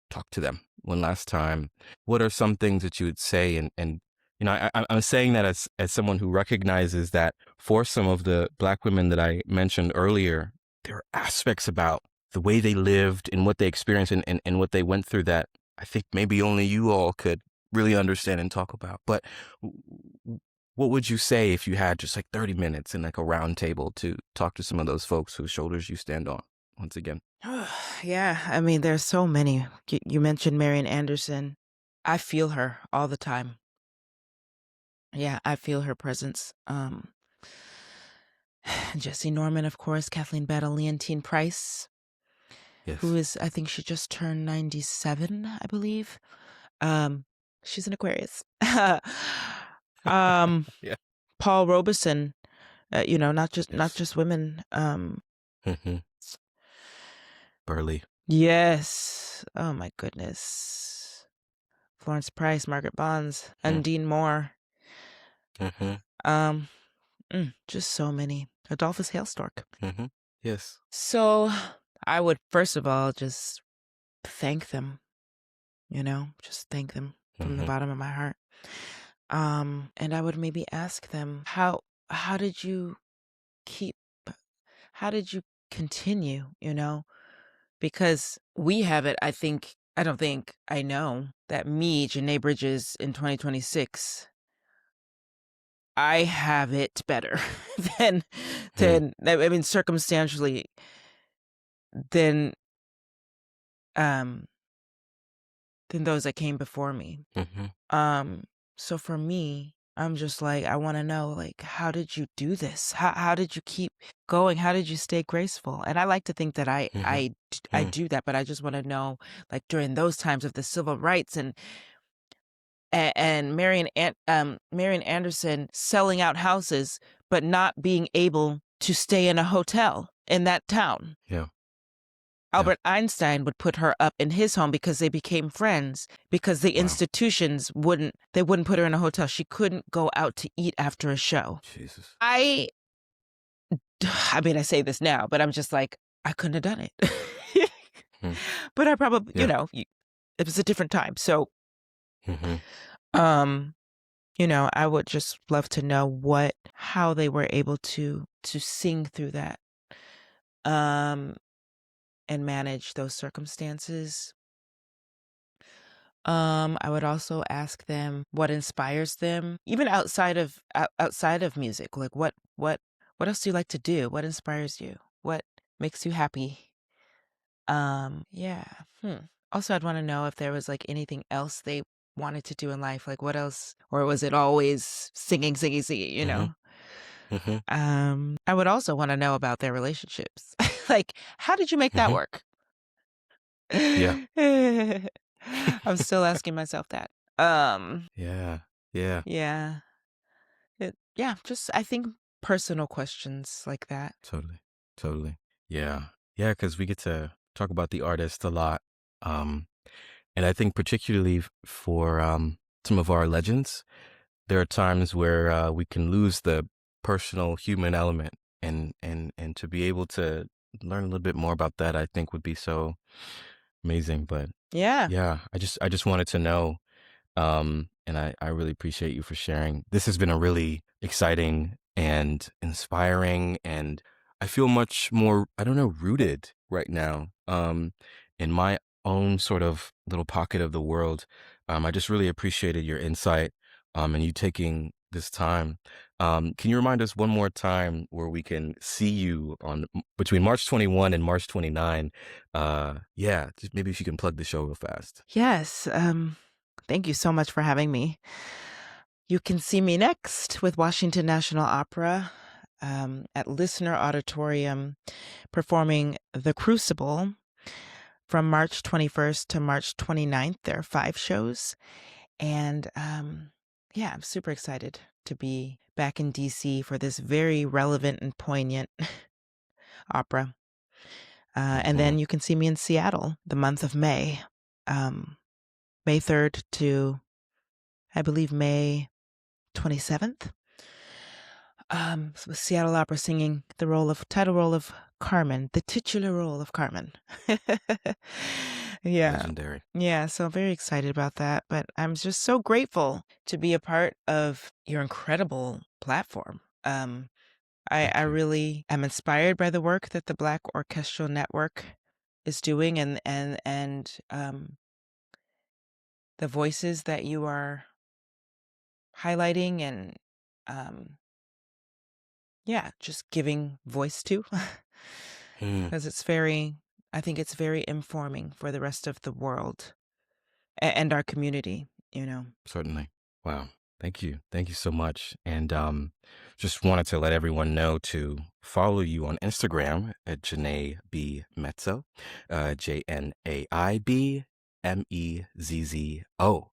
[SPEAKER 1] talk to them one last time, what are some things that you would say? And I'm saying that as someone who recognizes that for some of the Black women that I mentioned earlier, there are aspects about the way they lived and what they experienced and what they went through that I think maybe only you all could really understand and talk about. But what would you say if you had just like 30 minutes and like a round table to talk to some of those folks whose shoulders you stand on once again?
[SPEAKER 2] Yeah, I mean, there's so many. You mentioned Marian Anderson. I feel her all the time. Yeah, I feel her presence. Jessye Norman, of course, Kathleen Battle, Leontyne Price, who
[SPEAKER 1] Yes.
[SPEAKER 2] is, I think she just turned 97, I believe. Um, she's an Aquarius. um,
[SPEAKER 1] Yeah.
[SPEAKER 2] Paul Robeson, not
[SPEAKER 1] Yes.
[SPEAKER 2] just women.
[SPEAKER 1] Hmm. Burley.
[SPEAKER 2] Yes. Oh my goodness. Florence Price, Margaret Bonds, Undine Moore.
[SPEAKER 1] Mm-hmm.
[SPEAKER 2] Um, just so many. Adolphus Hailstork.
[SPEAKER 1] Mm-hmm. Yes.
[SPEAKER 2] So I would first of all just thank them, just thank them from the
[SPEAKER 1] Mm-hmm.
[SPEAKER 2] bottom of my heart. And I would maybe ask them, how did you keep how did you continue, Because we have it, I don't think I know that me, Janae Bridges in 2026, I have it better than I mean circumstantially than um than those that came before me.
[SPEAKER 1] Mm-hmm.
[SPEAKER 2] Um so for me, I'm just like I want to know like how did you do this? How did you keep going? How did you stay graceful? And I like to think that I
[SPEAKER 1] Mm-hmm.
[SPEAKER 2] do that, but I just want to know like during those times of the civil rights and Marian Anderson selling out houses but not being able to stay in a hotel in that town.
[SPEAKER 1] Yeah. Yeah.
[SPEAKER 2] Albert Einstein would put her up in his home because they became friends because the
[SPEAKER 1] Wow.
[SPEAKER 2] institutions wouldn't put her in a hotel. She couldn't go out to eat after a show.
[SPEAKER 1] Jesus.
[SPEAKER 2] I mean I say this now, but I'm just like I couldn't have done it.
[SPEAKER 1] Mm.
[SPEAKER 2] But I probably,
[SPEAKER 1] Yeah.
[SPEAKER 2] it was a different time. So
[SPEAKER 1] Mm-hmm.
[SPEAKER 2] um I would just love to know how they were able to sing through that, um, and manage those circumstances. I would also ask them what inspires them, even outside of music. Like what else do you like to do? What inspires you? What makes you happy? Yeah. Also, I'd want to know if there was like anything else they wanted to do in life. Like what else, or was it always singing, singing, singing?
[SPEAKER 1] Mm-hmm. Mm-hmm.
[SPEAKER 2] I would also want to know about their relationships. Like, how did you make that
[SPEAKER 1] Mm-hmm.
[SPEAKER 2] work?
[SPEAKER 1] Yeah.
[SPEAKER 2] I'm still asking myself that. Um,
[SPEAKER 1] Yeah. Yeah.
[SPEAKER 2] yeah. Yeah, just I think personal questions like that.
[SPEAKER 1] Totally. Totally. Yeah. Yeah, because we get to talk about the artist a lot. Um, and I think particularly for some of our legends, there are times where we can lose the personal human element, and to be able to learn a little bit more about that, I think would be so amazing. But
[SPEAKER 2] Yeah.
[SPEAKER 1] yeah, I just wanted to know. And I really appreciate you for sharing. This has been a really exciting and inspiring, and I feel much more, I don't know, rooted right now, in my own sort of little pocket of the world. I just really appreciated your insight, and you taking this time. Can you remind us one more time where we can see you on between March 21 and March 29? Yeah, just maybe if you can plug the show real fast.
[SPEAKER 2] Yes. Thank you so much for having me. You can see me next with Washington National Opera at Listener Auditorium performing The Crucible from March 21st to March 29th. There are 5 shows. And yeah, I'm super excited to be back in DC for this very relevant and poignant opera. And
[SPEAKER 1] Mhm.
[SPEAKER 2] then you can see me in Seattle the month of May, May 3rd to, I believe, May 27th. With Seattle Opera singing the title role of Carmen, the titular role of Carmen. Yeah.
[SPEAKER 1] Legendary.
[SPEAKER 2] Yeah, so I'm very excited about that. But I'm just so grateful to be a part of your incredible platform. I
[SPEAKER 1] Thank you.
[SPEAKER 2] really am inspired by the work that the Black Orchestral Network is doing, and the voices that you are highlighting, and um, yeah, just giving voice to,
[SPEAKER 1] Mm,
[SPEAKER 2] because I think it's very informing for the rest of the world and our community, you know.
[SPEAKER 1] certainly. Wow. Thank you. Thank you so much. And just wanted to let everyone know to follow you on Instagram at Janae B Mezzo, JNAIBMEZZO.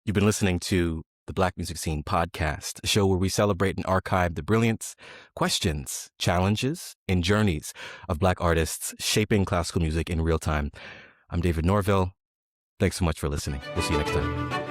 [SPEAKER 1] You've been listening to the Black Music Scene podcast, a show where we celebrate and archive the brilliance, questions, challenges, and journeys of Black artists shaping classical music in real time. I'm David Norville. Thanks so much for listening. We'll see you next time.